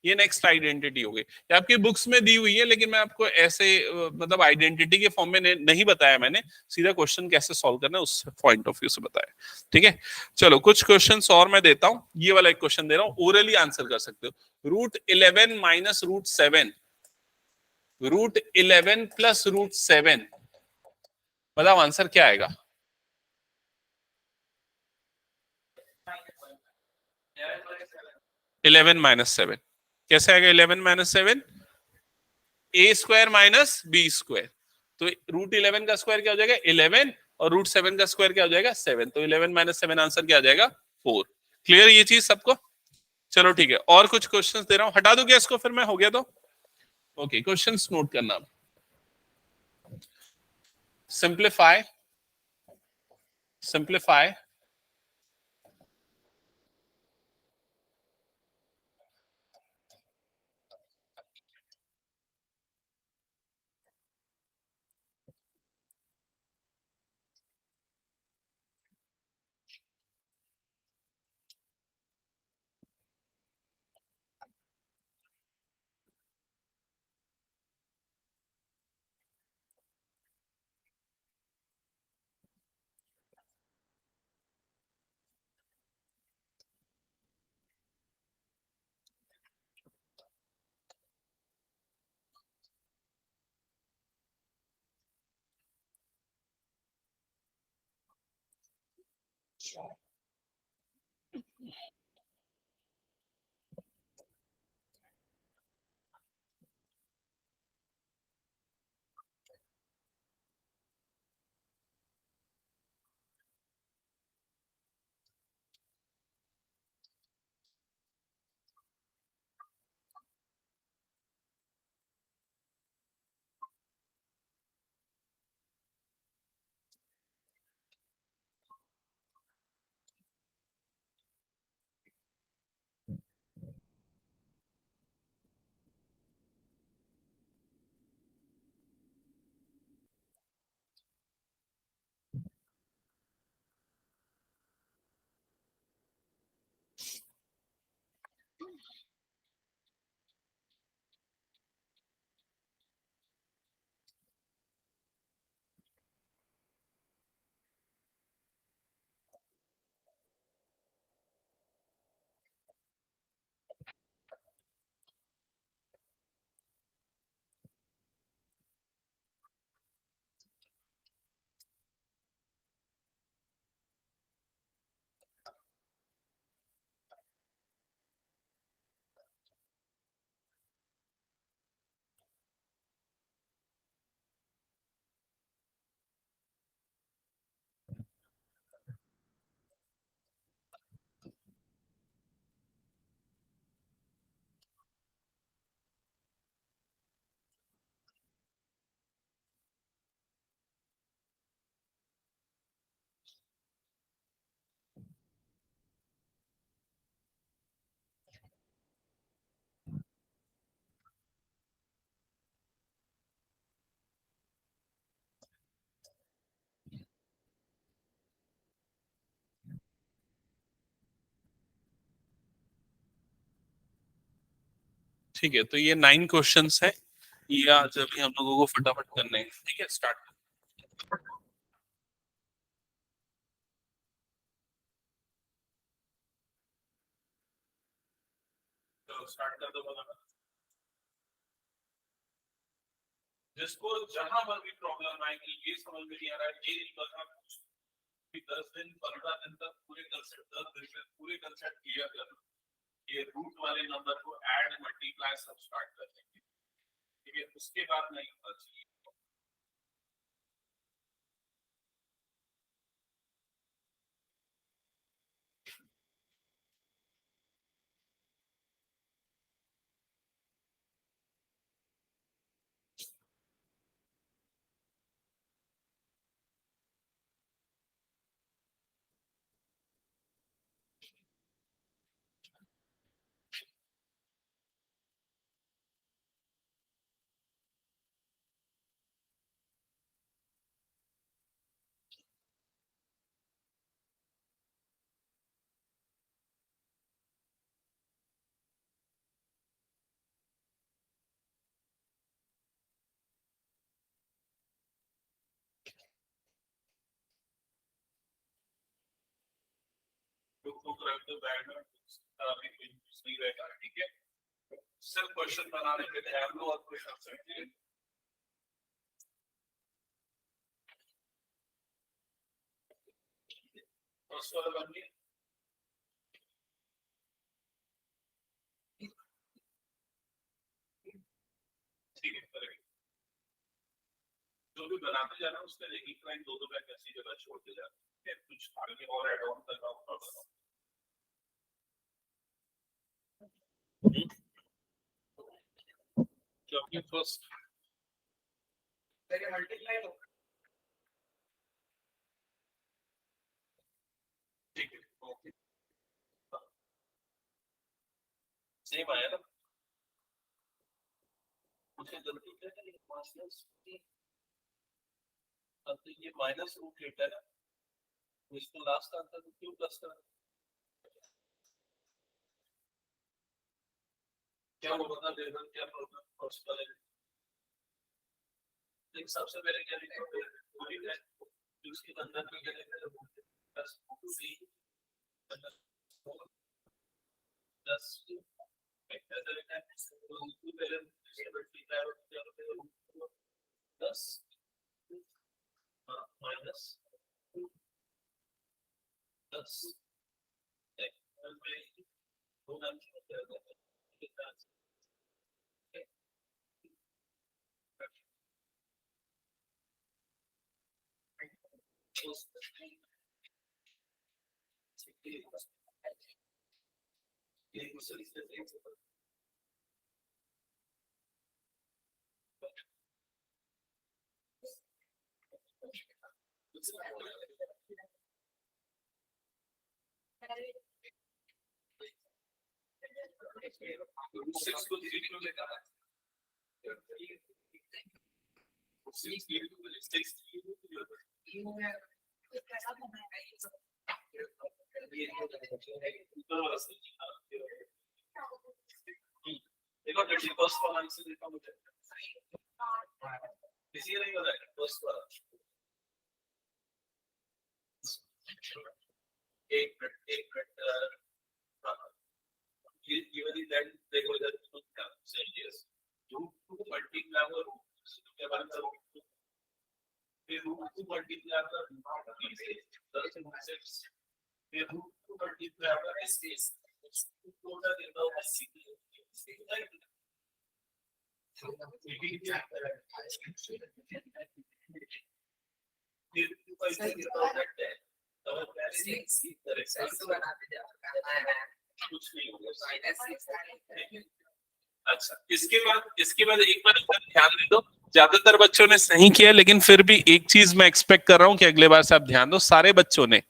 ये नेक्स्ट आइडेंटिटी हो गई। ये आपकी बुक्स में दी हुई है, लेकिन मैं आपको ऐसे मतलब आइडेंटिटी के फॉर्म में नहीं बताया मैंने। सीधा क्वेश्चन कैसे सॉल्व करना है उस पॉइंट ऑफ व्यू से बताया। ठीक है, चलो कुछ क्वेश्चंस और मैं देता हूं। ये वाला एक क्वेश्चन दे रहा हूं, ओरली आंसर कर सकते हो। Root 11 minus root 7, root 11 plus root 7, बताओ आंसर क्या आएगा? 11 माइनस 7 कैसे आएगा? 11 माइनस 7, ए स्क्वायर माइनस बी स्क्वायर। तो रूट 11 का स्क्वायर क्या हो जाएगा? 11, और रूट 7 का स्क्वायर क्या हो जाएगा? 7। तो 11 माइनस 7 आंसर क्या आ जाएगा? 4। क्लियर ये चीज सबको? चलो ठीक है, और कुछ क्वेश्चंस दे रहा हूं, हटा दूं क्या इसको फिर मैं? हो गया तो ओके, क्वेश्चंस नोट करना। सिंप्लीफाई, सिंप्लीफाई ठीक है, तो ये 9 क्वेश्चंस है। ये आज अभी हम लोगों को फटाफट करने हैं। ठीक है, स्टार्ट। चलो स्टार्ट कर दो बताना। जिसको जहां पर भी प्रॉब्लम आएगी, ये समझ में नहीं आ रहा है, ये नहीं करना, कि 10 दिन 15 दिन तक पूरे कंसेप्ट, 10 दिन में पूरे कंसेप्ट क्लियर करना। ये रूट वाले नंबर को ऐड मल्टीप्लाई सब स्टार्ट कर देंगे। ठीक है, उसके बाद नहीं होता चाहिए। नहीं रहेगा, ठीक है। सिर्फ क्वेश्चन बनाने के तैयार लो और कोई आंसर नहीं। फर्स्ट वाला बन गया, ठीक है, करेक्ट। जो भी बनाते जाना उसका एक लाइन दो लाइन ऐसी जगह छोड़ते जाना, कुछ आगे और ऐड ऑन करना होगा। क्योंकि फर्स्ट मल्टीप्लाई हो, ठीक है, ओके, सेम आया ना। मुझे गलती क्या है, माइनस अब तो ये माइनस रूट एट है ना, इसको लास्ट आंसर को क्यों प्लस करना, क्या वो बता दे रहा, क्या प्रॉब्लम फर्स्ट वाले। एक सबसे पहले क्या लिखोगे, पूरी है उसके अंदर में क्या लिखोगे, प्लस सी प्लस ऐसा लिखा है, तो पहले प्लस माइनस प्लस सिक्स को थ्री क्यों लेगा, देखो फर्स्ट वाला आंसर देखा मुझे, किसी नहीं हो रहा है फर्स्ट वाला, एक मिनट ये वाली लाइन देखो इधर, same yes root two multiply और के बाद फिर रूट टू मल्टीप्लाई कर फिर रूट टू मल्टीप्लाई कर इसके टोटल देता हूं कुछ नहीं होगा। अच्छा, इसके बाद एक बार ध्यान दे दो, ज्यादातर बच्चों ने सही किया, लेकिन फिर भी एक चीज मैं एक्सपेक्ट कर रहा हूं कि अगले बार से आप ध्यान दो, सारे बच्चों ने,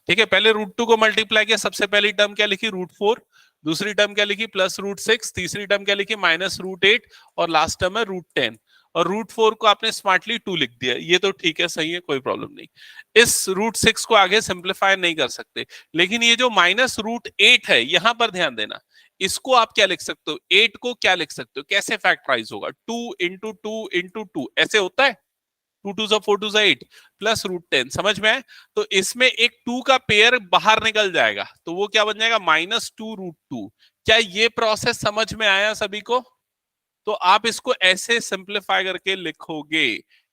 ठीक है, पहले रूट टू को मल्टीप्लाई किया, सबसे पहली टर्म क्या लिखी, रूट फोर, दूसरी टर्म क्या लिखी, प्लस रूट सिक्स, तीसरी टर्म क्या लिखी, माइनस रूट एट, और लास्ट टर्म है रूट टेन, और रूट फोर को आपने स्मार्टली टू लिख दिया, ये तो ठीक है, सही है, कोई प्रॉब्लम नहीं। इस रूट सिक्स को आगे सिंप्लीफाई नहीं कर सकते, लेकिन ये जो माइनस रूट एट है, यहां पर ध्यान देना, इसको आप क्या लिख सकते हो, एट को क्या लिख सकते हो, कैसे फैक्टराइज होगा, टू इंटू टू ऐसे होता है, टू टू जा फोर टू जा एट प्लस रूट टेन, समझ में आए, तो इसमें एक टू का पेयर बाहर निकल जाएगा, तो वो क्या बन जाएगा, माइनस टू रूट टू। क्या ये प्रोसेस समझ में आया सभी को, तो आप इसको ऐसे सिंप्लीफाई करके लिखोगे,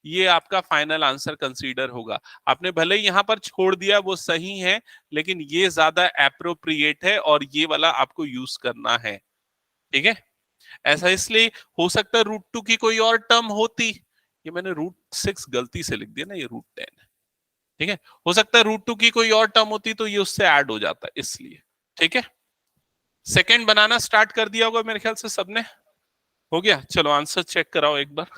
ये आपका फाइनल आंसर कंसीडर होगा। आपने भले यहां पर छोड़ दिया वो सही है, लेकिन ये ज्यादा एप्रोप्रिएट है और ये वाला आपको यूज करना है, ठीक है। ऐसा इसलिए हो सकता है रूट टू की कोई और टर्म होती, ये मैंने रूट सिक्स गलती से लिख दिया ना, ये रूट टेन है, ठीक है, हो सकता है रूट टू की कोई और टर्म होती तो ये उससे ऐड हो जाता है, इसलिए, ठीक है। सेकंड बनाना स्टार्ट कर दिया होगा मेरे ख्याल से सबने, हो गया, चलो आंसर चेक कराओ एक बार,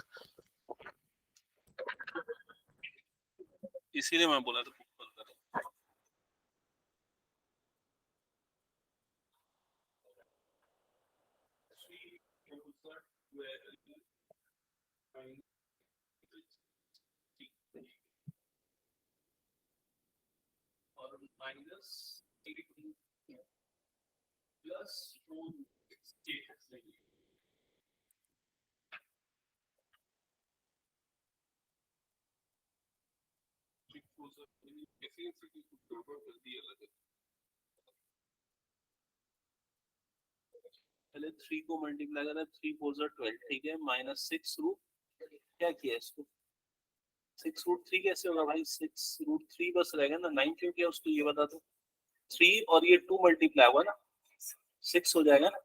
इसीलिए मैं बोला था बुक खोल कर। और माइनस प्लस पहले 3 को मल्टीप्लाई करा, 3 4 12, ठीक है, -6 रूट क्या किया इसको, 6 रूट 3 कैसे होगा भाई, 6 रूट 3 बस रहेगा ना, 9 क्यों किया उसको ये बता दो। 3 और ये 2 मल्टीप्लाई हुआ ना 6 हो जाएगा ना,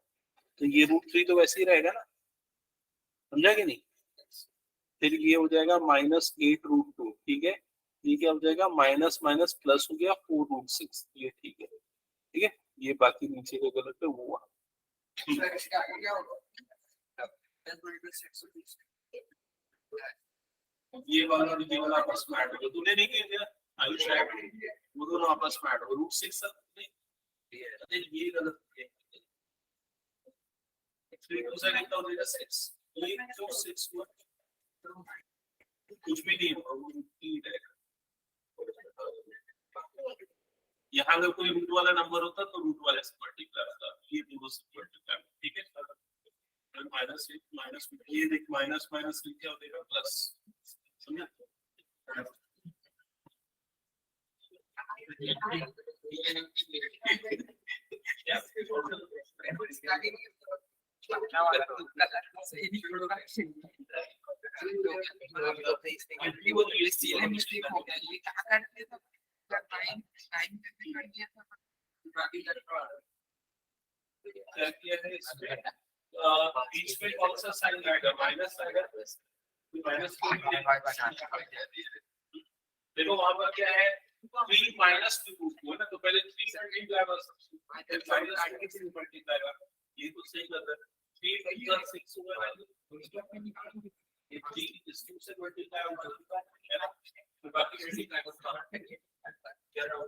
तो ये रूट 3 तो वैसे ही रहेगा ना, समझा कि नहीं। फिर ये हो जाएगा -8 रूट 2, ठीक है, ये क्या हो जाएगा माइनस माइनस प्लस हो गया 4 रूट 6, ये ठीक है, ठीक है, ये बाकी नीचे का गलत है वो हुआ। ये वाला और ये वाला आपस में ऐड हो गया, तूने नहीं किया आयुष ऐड, वो दोनों आपस में ऐड हो रूट 6 नहीं, ये गलत है, 3 2 से कितना हो जाएगा 6, ये जो 6 हुआ कुछ भी नहीं होगा, वो रूट ही रहेगा। यहाँ अगर कोई रूट वाला नंबर होता तो रूट वाले से मल्टीप्लाई होता, ये दोनों से मल्टीप्लाई, ठीक है, माइनस माइनस ये देख माइनस माइनस क्या हो जाएगा प्लस, समझा। बीच में कौन सा साइन आएगा, माइनस आएगा, माइनस देखो वहां पर क्या है 3 माइनस 2 है ना, तो पहले 3 मल्टीप्लाई मल्टीप्लाई, ये तो सही कर रहा है, 3 + 6 हुआ है, ये 3 इस 2 से मल्टीप्लाई होगा है ना, तो बाकी मल्टीप्लाई होता है क्या रहा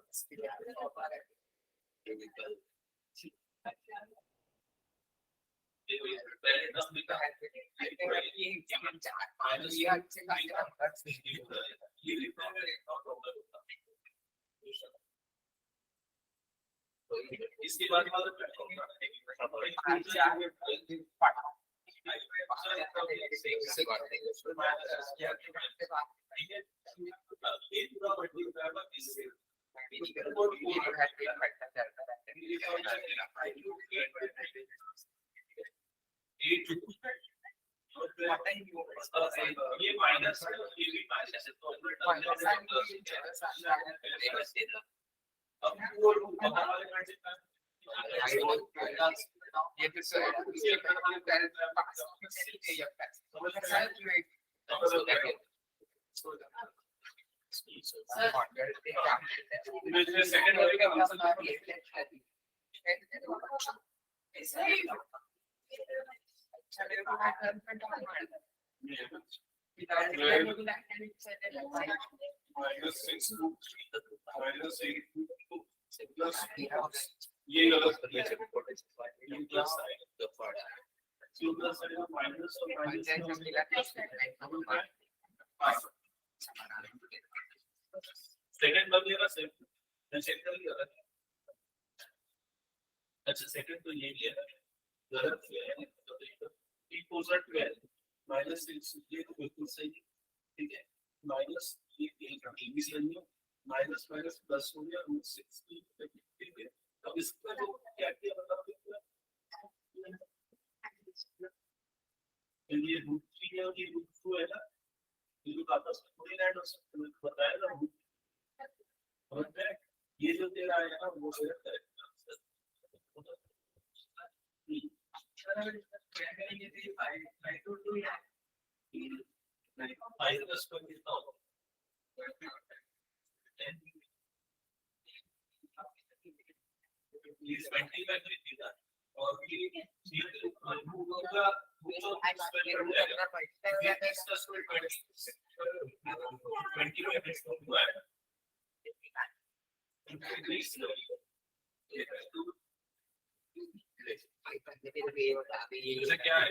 पहले 10 लिखा है इसके बाद ये माइनस ये भी माइनस है तो अब वो वाले ये तो सेकंड वाले का ये गलत है, सेकंड बदलेगा सेम चेक कर लिया, अच्छा सेकंड तो ये लिया गलत है, तो देखो 12 -6 ये तो बिल्कुल सही, ठीक है, माइनस ये भी सही है, माइनस माइनस प्लस हो गया रूट 6, ठीक है, अब इसका जो क्या किया मतलब ये रूट 3 है और ये रूट 2 है ना, ये जो आपस में थोड़ी ऐड हो सकते हैं, बताया ना रूट, ये जो तेरा है ना वो गलत है, क्या है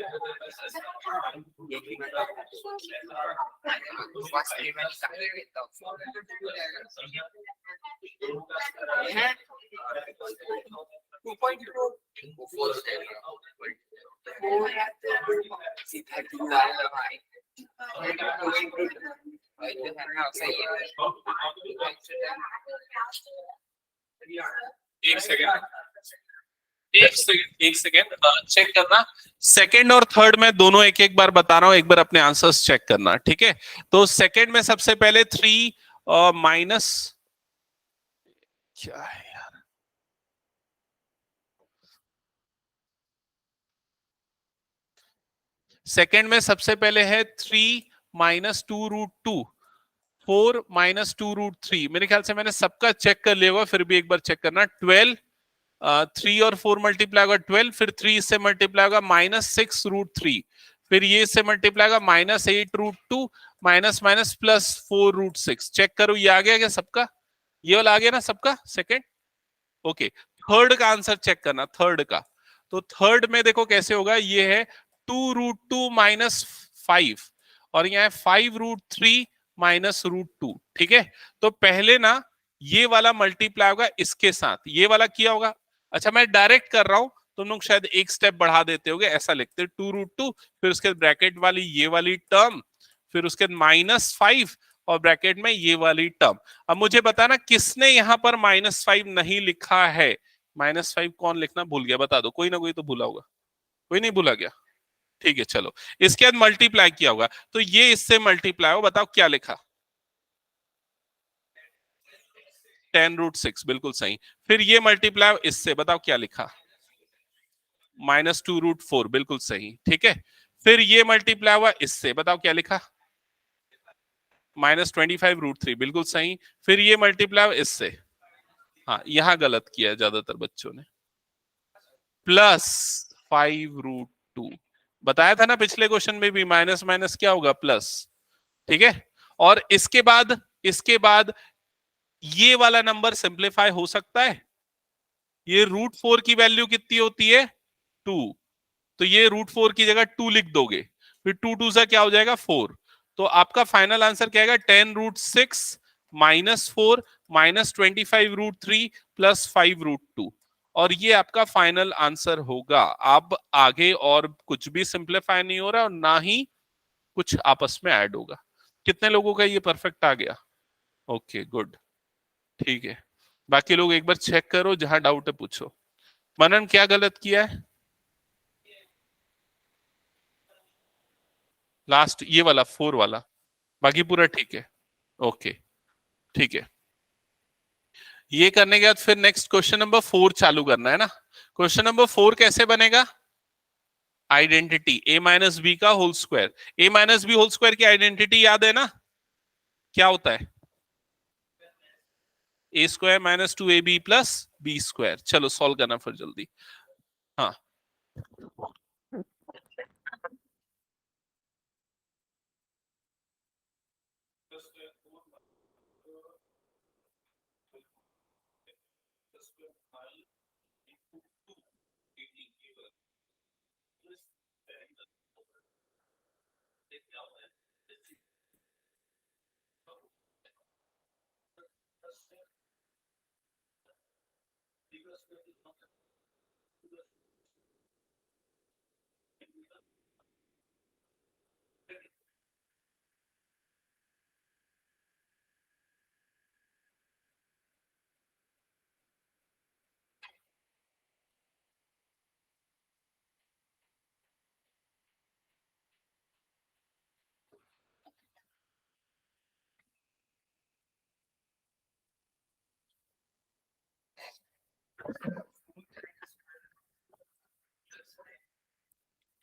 एक सेकंड एक सेकेंड चेक करना। सेकंड और थर्ड में दोनों एक एक बार बता रहा हूं, एक बार अपने आंसर्स चेक करना, ठीक है। तो सेकंड में सबसे पहले 3 माइनस, क्या है यार, सेकंड में सबसे पहले है 3 - 2√2, 4 - 2√3। मेरे ख्याल से मैंने सबका चेक कर लिया होगा, फिर भी एक बार चेक करना। 12, 3 और 4 मल्टीप्लाई होगा 12, फिर 3 इससे मल्टीप्लाई होगा -6√3, फिर ये इससे मल्टीप्लाई होगा -8√2, माइनस माइनस +4√6। चेक करो ये आ गया क्या सबका, ये वाला आ गया ना सबका सेकंड। ओके, थर्ड का आंसर चेक करना, थर्ड का। तो थर्ड में देखो कैसे होगा, ये है 2√2 -5, और यहाँ है 5√3 -√2, ठीक है। तो पहले ना ये वाला मल्टीप्लाई होगा इसके साथ, ये वाला किया होगा। अच्छा मैं डायरेक्ट कर रहा हूं, तुम लोग शायद एक स्टेप बढ़ा देते होगे, ऐसा लिखते 2√2, फिर उसके ब्रैकेट वाली ये वाली टर्म, फिर उसके -5 और ब्रैकेट में ये वाली टर्म। अब मुझे बताना किसने यहां पर -5 नहीं लिखा है। -5 कौन लिखना भूल गया, बता दो, कोई ना कोई तो भूला होगा, कोई नहीं भूला गया, ठीक है चलो। इसके बाद मल्टीप्लाई किया होगा, तो ये इससे मल्टीप्लाई हो, बताओ क्या लिखा, 10√6, बिल्कुल सही। फिर ये मल्टीप्लाई इससे, बताओ क्या लिखा, -2√4, बिल्कुल सही, ठीक है। फिर ये मल्टीप्लाई हुआ इससे, बताओ क्या लिखा, -25√3, बिल्कुल सही। फिर ये मल्टीप्लाई इससे, हाँ यहां गलत किया है ज्यादातर बच्चों ने, +5√2। बताया था ना पिछले क्वेश्चन में भी, माइनस माइनस क्या होगा, प्लस, ठीक है। और इसके बाद ये वाला नंबर सिंप्लीफाई हो सकता है। ये √4 की वैल्यू कितनी होती है, 2, तो ये √4 की जगह 2 लिख दोगे, फिर 2 से क्या हो जाएगा 4। तो आपका फाइनल आंसर क्या आएगा, 10√6 -4 -25√3 +5√2, और ये आपका फाइनल आंसर होगा। अब आगे और कुछ भी सिंप्लीफाई नहीं हो रहा और ना ही कुछ आपस में ऐड होगा। कितने लोगों का ये परफेक्ट आ गया, ओके गुड, ठीक है। बाकी लोग एक बार चेक करो, जहां डाउट है पूछो। मनन क्या गलत किया है, लास्ट ये वाला 4 वाला, बाकी पूरा ठीक है, ओके ठीक है। ये करने के बाद फिर नेक्स्ट क्वेश्चन नंबर 4 चालू करना है ना। क्वेश्चन नंबर 4 कैसे बनेगा, आइडेंटिटी a - b का whole square. a - b whole square की आइडेंटिटी याद है ना, क्या होता है, a² -2ab + b²। चलो सॉल्व करना फिर जल्दी, हाँ।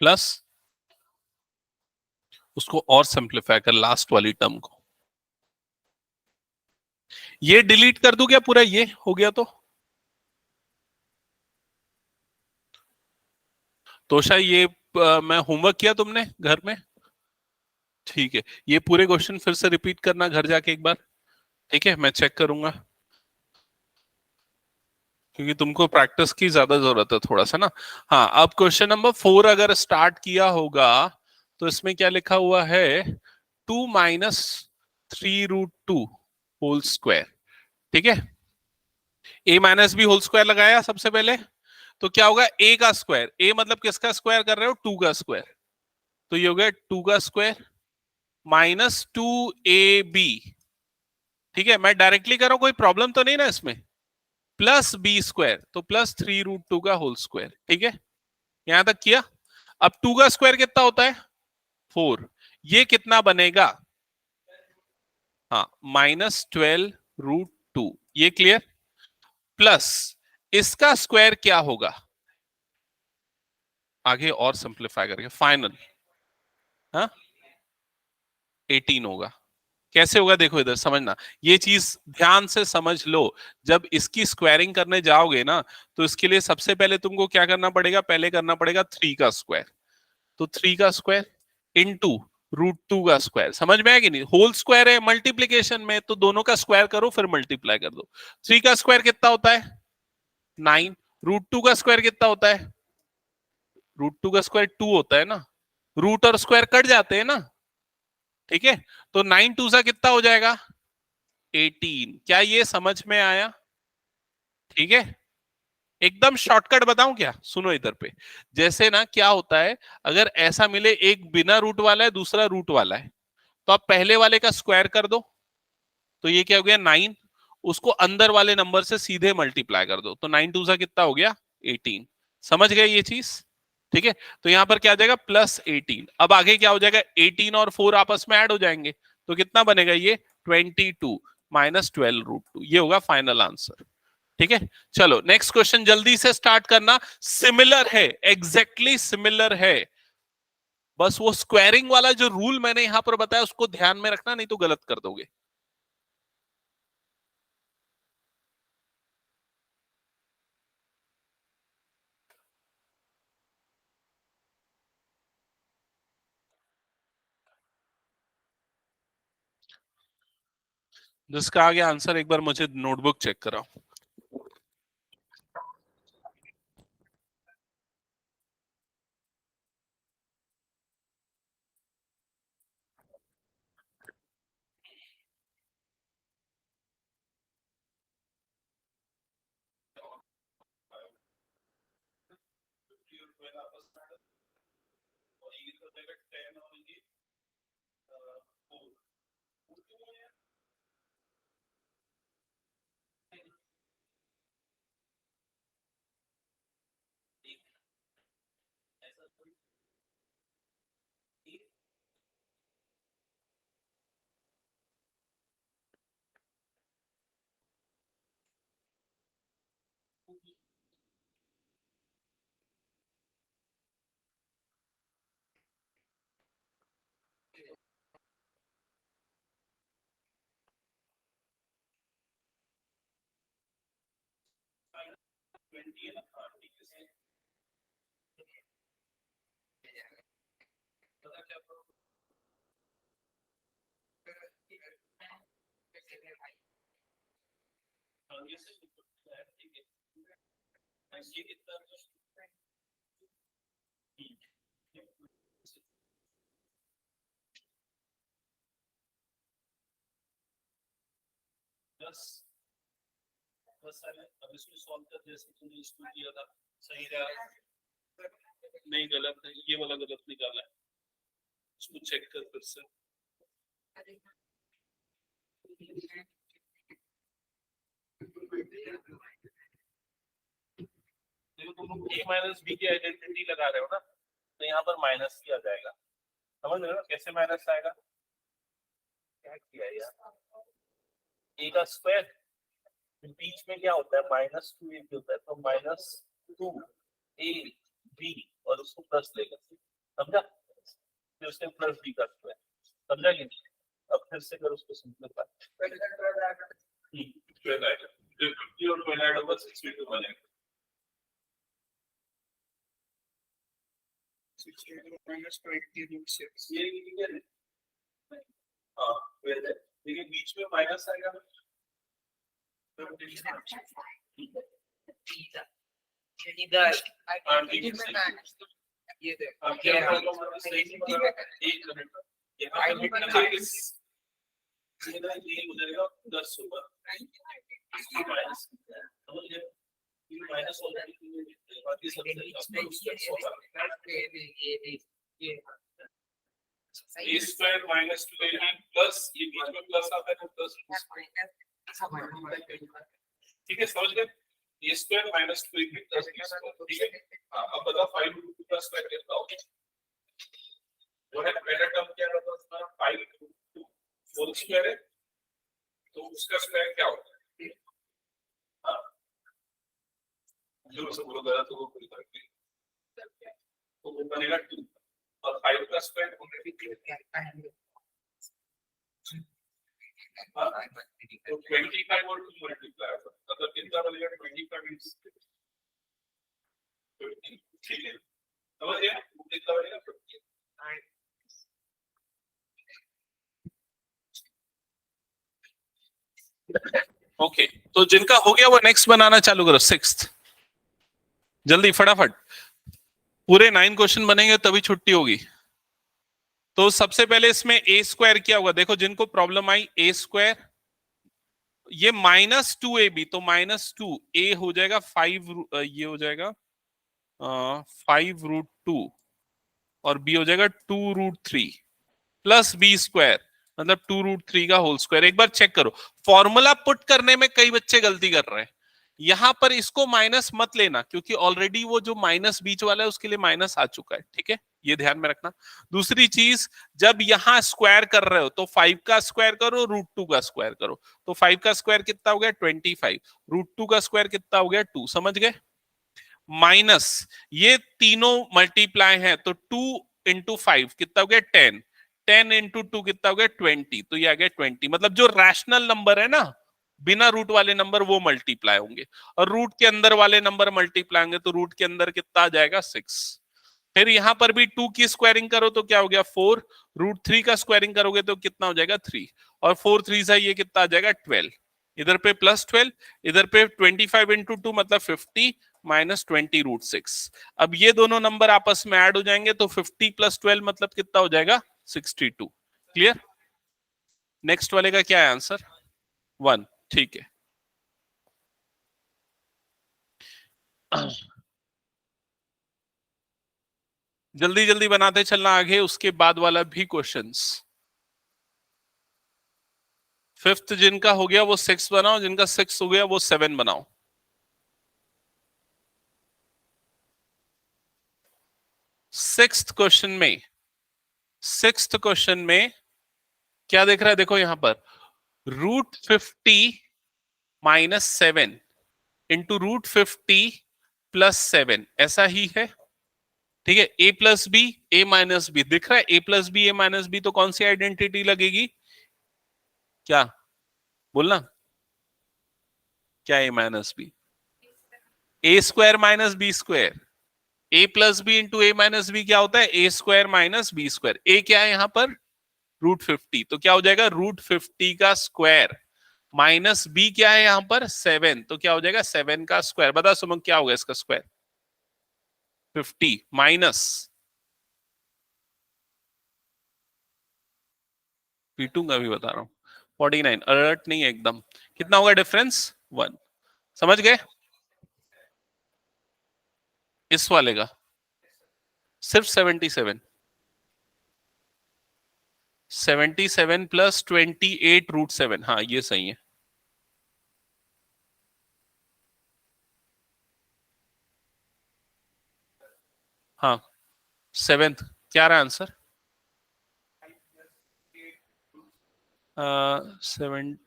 प्लस उसको और सिंप्लीफाई कर, लास्ट वाली टर्म को, ये डिलीट कर दूं क्या पूरा, ये हो गया तो शायद ये मैं होमवर्क किया तुमने घर में, ठीक है। ये पूरे क्वेश्चन फिर से रिपीट करना घर जाके एक बार, ठीक है, मैं चेक करूंगा, क्योंकि तुमको प्रैक्टिस की ज्यादा जरूरत है थोड़ा सा ना। हाँ, अब क्वेश्चन नंबर 4 अगर स्टार्ट किया होगा, तो इसमें क्या लिखा हुआ है, 2 - 3√2 होल स्क्वायर, ठीक है। a - b होल स्क्वायर लगाया सबसे पहले, तो क्या होगा, a का स्क्वायर, a मतलब किसका स्क्वायर कर रहे हो, 2 का स्क्वायर, तो ये हो गया 2 का स्क्वायर -2ab, ठीक है। मैं डायरेक्टली कर रहा हूं, कोई प्रॉब्लम तो नहीं ना इसमें, प्लस बी स्क्वायर, तो प्लस 3√2 का होल स्क्वायर। ठीक है, यहां तक किया। अब 2 का स्क्वायर कितना होता है? 4। ये कितना बनेगा? हाँ, -12√2। ये क्लियर? प्लस इसका स्क्वायर क्या होगा आगे और सिंप्लीफाई करके फाइनल, हाँ 18 होगा। कैसे होगा देखो, इधर समझना, ये चीज ध्यान से समझ लो। जब इसकी स्क्वायरिंग करने जाओगे ना, तो इसके लिए सबसे पहले तुमको क्या करना पड़ेगा? पहले करना पड़ेगा 3 का स्क्वायर। तो 3 का स्क्वायर इंटू √2 का स्क्वायर। समझ में आया कि नहीं? होल स्क्वायर है मल्टीप्लीकेशन में, तो दोनों का स्क्वायर करो फिर मल्टीप्लाई कर दो। 3 का स्क्वायर कितना होता है? 9। √2 का स्क्वायर कितना होता है? √2 का स्क्वायर 2 होता है ना। रूट और स्क्वायर कट जाते हैं ना। ठीक है, तो 9 2 सा कितना हो जाएगा? 18। क्या ये समझ में आया? ठीक है, एकदम शॉर्टकट बताऊं क्या? सुनो इधर पे। जैसे ना क्या होता है, अगर ऐसा मिले एक बिना रूट वाला है दूसरा रूट वाला है, तो आप पहले वाले का स्क्वायर कर दो, तो ये क्या हो गया? 9। उसको अंदर वाले नंबर से सीधे मल्टीप्लाई कर दो, तो 9 2 सा कितना हो गया? 18। समझ गए ये चीज? ठीक है, तो यहां पर क्या आ जाएगा? +18। अब आगे क्या हो जाएगा? 18 और 4 आपस में ऐड हो जाएंगे, तो कितना बनेगा ये? 22 -12√2। ये होगा फाइनल आंसर। ठीक है, चलो नेक्स्ट क्वेश्चन जल्दी से स्टार्ट करना। सिमिलर है, एग्जैक्टली सिमिलर है। बस वो स्क्वायरिंग वाला जो रूल मैंने यहां पर बताया उसको ध्यान में रखना, नहीं तो गलत कर दोगे। जिसका आगे आंसर एक बार मुझे नोटबुक चेक कराओ। अब इसको सॉल्व कर जैसे तुमने इसको किया था, सही रहा? नहीं, गलत है, ये वाला गलत निकाला है। इसको चेक कर फिर से। देखो तुम लोग a माइनस बी की आइडेंटिटी लगा रहे हो ना, तो यहाँ पर माइनस किया जाएगा। समझ रहे हो ना कैसे माइनस आएगा? क्या किया यार? a का स्क्वायर, बीच में क्या होता है? -2 a होता है, तो -2 a b और उसको प्लस लेगा। समझा? फिर उसके प्लस b का स्क्वायर। समझा कि नहीं? अब फिर से कर उसको सिंपलीफाई। और पहला होगा 62 बनेगा। हाँ, देखिए बीच में माइनस आएगा। दस होगा माइनस बाकी सब ए स्क्वायर -2ab प्लस ये बीच में प्लस आता है तो प्लस। ठीक है, समझ गए? A square minus 3 plus B square, ठीक है। अब बताओ 5 रूट 2 का स्क्वायर कितना होगा? जो है पहला टर्म क्या होता है उसका 5 रूट 2 होल स्क्वायर है, तो उसका स्क्वायर क्या होगा? हाँ, जो सब बोलो गलत होगा कोई फर्क नहीं, तो वो बनेगा 2 और 5 का स्क्वायर होने की तो 25 और 2 मल्टीप्लाई होगा, मतलब कितना बनेगा? 25 मींस 50, ठीक है। समझ गए? कितना बनेगा? 50। ओके, तो जिनका हो गया वो नेक्स्ट बनाना चालू करो। 6th जल्दी फटाफट, पूरे 9 क्वेश्चन बनेंगे तभी छुट्टी होगी। तो सबसे पहले इसमें ए स्क्वायर क्या होगा? देखो जिनको प्रॉब्लम आई, ए स्क्वायर ये -2ab, तो -2 ए हो जाएगा 5, ये हो जाएगा 5 रूट 2 और बी हो जाएगा 2 रूट 3 प्लस बी स्क्वायर, मतलब 2 रूट 3 का होल स्क्वायर। एक बार चेक करो, फॉर्मूला पुट करने में कई बच्चे गलती कर रहे हैं। यहां पर इसको माइनस मत लेना, क्योंकि ऑलरेडी वो जो माइनस बीच वाला है उसके लिए माइनस आ चुका है, ठीक है, ये ध्यान में रखना। दूसरी चीज, जब यहां स्क्वायर कर रहे हो तो 5 का स्क्वायर करो, रूट 2 का स्क्वायर करो, तो 5 का स्क्वायर कितना हो गया? 25, रूट 2 का स्क्वायर कितना हो गया? 2, समझ गए? माइनस ये तीनों मल्टीप्लाई है, तो 2 इंटू 5 कितना हो गया? 10, 10 इंटू 2 कितना हो गया? 20, तो ये आ गया 20। मतलब जो रैशनल नंबर है ना, बिना रूट वाले नंबर, वो मल्टीप्लाई होंगे, और रूट के अंदर वाले नंबर मल्टीप्लाई होंगे, तो रूट के अंदर कितना आ जाएगा? 6। फिर यहां पर भी 2 की स्क्वायरिंग करो तो क्या हो गया? 4, रूट 3 का स्क्वायरिंग करोगे तो कितना हो जाएगा? 3, और 4 3 से ये कितना आ जाएगा? 12, इधर पे प्लस 12, इधर पे 25 इंटू 2 मतलब 50 माइनस 20 रूट 6। अब ये दोनों नंबर आपस में ऐड हो जाएंगे, तो 50 प्लस 12 मतलब कितना हो जाएगा? 62। क्लियर? नेक्स्ट वाले का क्या है आंसर? 1, ठीक है। जल्दी जल्दी बनाते चलना आगे, उसके बाद वाला भी क्वेश्चंस। 5th जिनका हो गया वो 6 बनाओ, जिनका 6 हो गया वो 7 बनाओ। सिक्स्थ क्वेश्चन में क्या देख रहा है? देखो यहां पर root 50 minus 7 into root 50 plus 7, ऐसा ही है, ठीक है। A plus B, A minus B दिख रहा है, A plus B, A minus B, तो कौन सी आइडेंटिटी लगेगी? क्या बोलना? क्या A minus B? A square minus B square. A plus B into A minus B क्या होता है? A square minus B square. A क्या है यहां पर? रूट 50, तो क्या हो जाएगा? रूट 50 का स्क्वायर माइनस बी क्या है यहां पर? 7, तो क्या हो जाएगा? 7 का स्क्वायर। बता सुमन क्या होगा इसका स्क्वायर? 50 माइनस, पीटूंगा भी बता रहा हूं, 49। अलर्ट नहीं है एकदम। कितना होगा डिफरेंस? 1, समझ गए? इस वाले का सिर्फ 77, 77 प्लस 28 रूट 7, हाँ ये सही है। हाँ 7th क्या रहा आंसर? 7,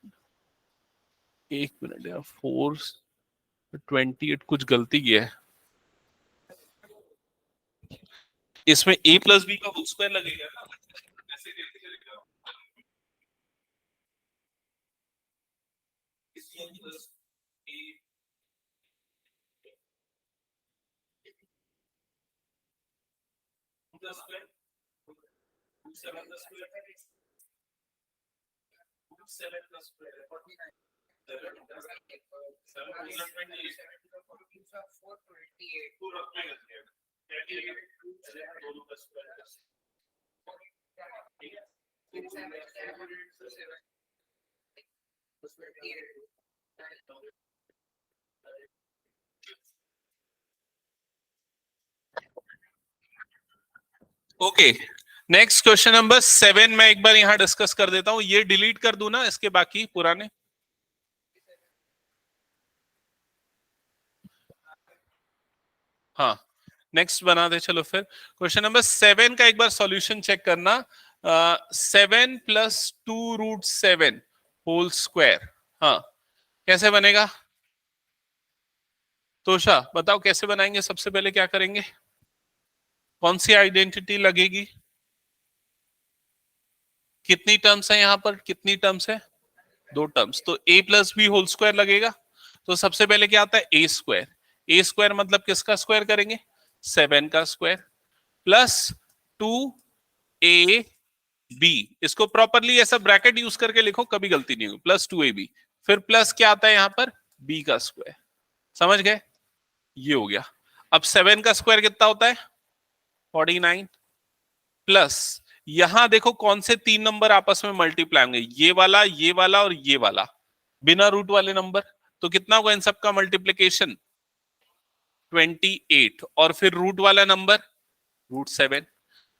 एक मिनट यार, 428 कुछ गलती किया है इसमें। ए प्लस बी का होल स्क्वायर लगेगा ना, ऐसे कैसे चलेगा? इसलिए plus A plus square 7 plus square 7 plus square 49, 7 plus 428 पूरा में लग गया, क्या किया? दोनों का स्क्वायर, ठीक है। ओके, नेक्स्ट क्वेश्चन नंबर 7 मैं एक बार यहां डिस्कस कर देता हूं। ये डिलीट कर दूं ना इसके बाकी पुराने? हाँ, नेक्स्ट बनाते चलो फिर। क्वेश्चन नंबर 7 का एक बार सॉल्यूशन चेक करना। 7 + 2√7 होल स्क्वायर, हाँ कैसे बनेगा? तोशा बताओ कैसे बनाएंगे? सबसे पहले क्या करेंगे? कौन सी आइडेंटिटी लगेगी? कितनी टर्म्स है यहाँ पर? कितनी टर्म्स है? 2 टर्म्स, तो a+b होल स्क्वायर लगेगा। तो सबसे पहले क्या आता है? A square. ए स्क्वायर मतलब किसका स्क्वायर करेंगे? 7 का स्क्वायर प्लस 2ab। इसको प्रॉपरली ऐसा ब्रैकेट यूज करके लिखो, कभी गलती नहीं होगी। +2ab, फिर प्लस क्या आता है यहाँ पर? b का स्क्वायर। समझ गए? ये हो गया। अब 7 का स्क्वायर कितना होता है? 49 प्लस, यहां देखो कौन से 3 नंबर आपस में मल्टीप्लाई होंगे? ये वाला और ये वाला, बिना रूट वाले नंबर। तो कितना होगा इन सबका मल्टीप्लीकेशन? 28, और फिर रूट वाला नंबर √7।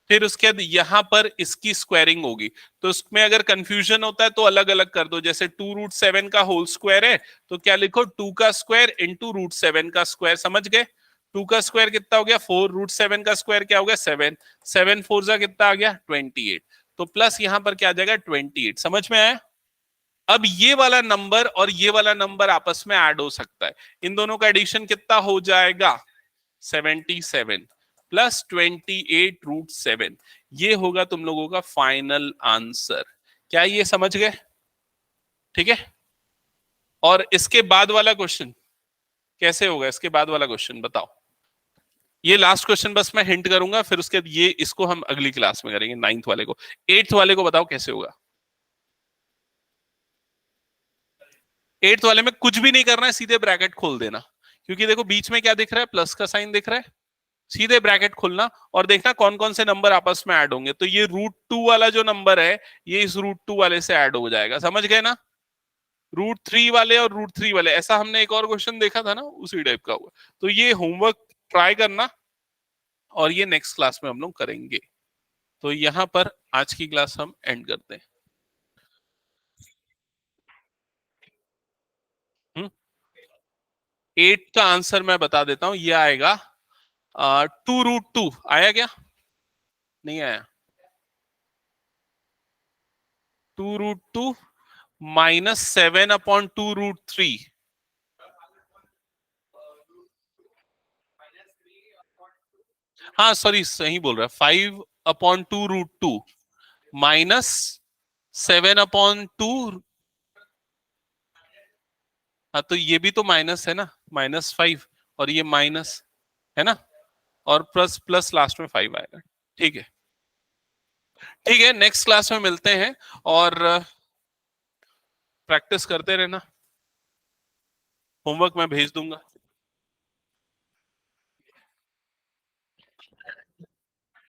फिर उसके बाद यहां पर इसकी स्क्वायरिंग होगी। तो उसमें अगर कंफ्यूजन होता है तो अलग अलग कर दो। जैसे 2√7 का होल स्क्वायर है तो क्या लिखो? 2 का स्क्वायर इंटू √7 का स्क्वायर। समझ गए? 2 का स्क्वायर कितना हो गया? 4, √7 का स्क्वायर क्या हो गया? 7, 7 4 जा कितना आ गया? 28। तो प्लस यहां पर क्या आ जाएगा? 28। समझ में आया? अब ये वाला नंबर और ये वाला नंबर आपस में ऐड हो सकता है। इन दोनों का एडिशन कितना हो जाएगा? 77 प्लस 28√7। ये होगा तुम लोगों का फाइनल आंसर। क्या ये समझ गए? ठीक है। और इसके बाद वाला क्वेश्चन कैसे होगा? इसके बाद वाला क्वेश्चन बताओ। ये लास्ट क्वेश्चन बस मैं हिंट करूंगा, फिर उसके बाद ये इसको हम अगली क्लास में करेंगे। 9th वाले को, 8th वाले को बताओ कैसे होगा। 8th वाले में कुछ भी नहीं करना है, सीधे ब्रैकेट खोल देना। क्योंकि देखो बीच में क्या दिख रहा है? प्लस का साइन दिख रहा है। सीधे ब्रैकेट खोलना और देखना कौन कौन से नंबर आपस में ऐड होंगे। तो ये √2 वाला जो नंबर है, ये इस √2 वाले से ऐड हो जाएगा। समझ गए ना? √3 वाले और √3 वाले, ऐसा हमने एक और क्वेश्चन देखा था ना, उसी टाइप का हुआ। तो ये होमवर्क ट्राई करना, और ये नेक्स्ट क्लास में हम लोग करेंगे। तो यहाँ पर आज की क्लास हम एंड करते हैं। 8 का आंसर मैं बता देता हूं, ये आएगा 2√2। आया क्या? नहीं आया? 2√2 -7/2√3। हाँ सॉरी, सही बोल रहा है। 5/2√2 -7/2। हाँ तो ये भी तो माइनस है ना, -5, और ये माइनस है ना, और प्लस प्लस लास्ट में 5 आएगा। ठीक है, ठीक है, नेक्स्ट क्लास में मिलते हैं। और प्रैक्टिस करते रहना, होमवर्क मैं भेज दूंगा।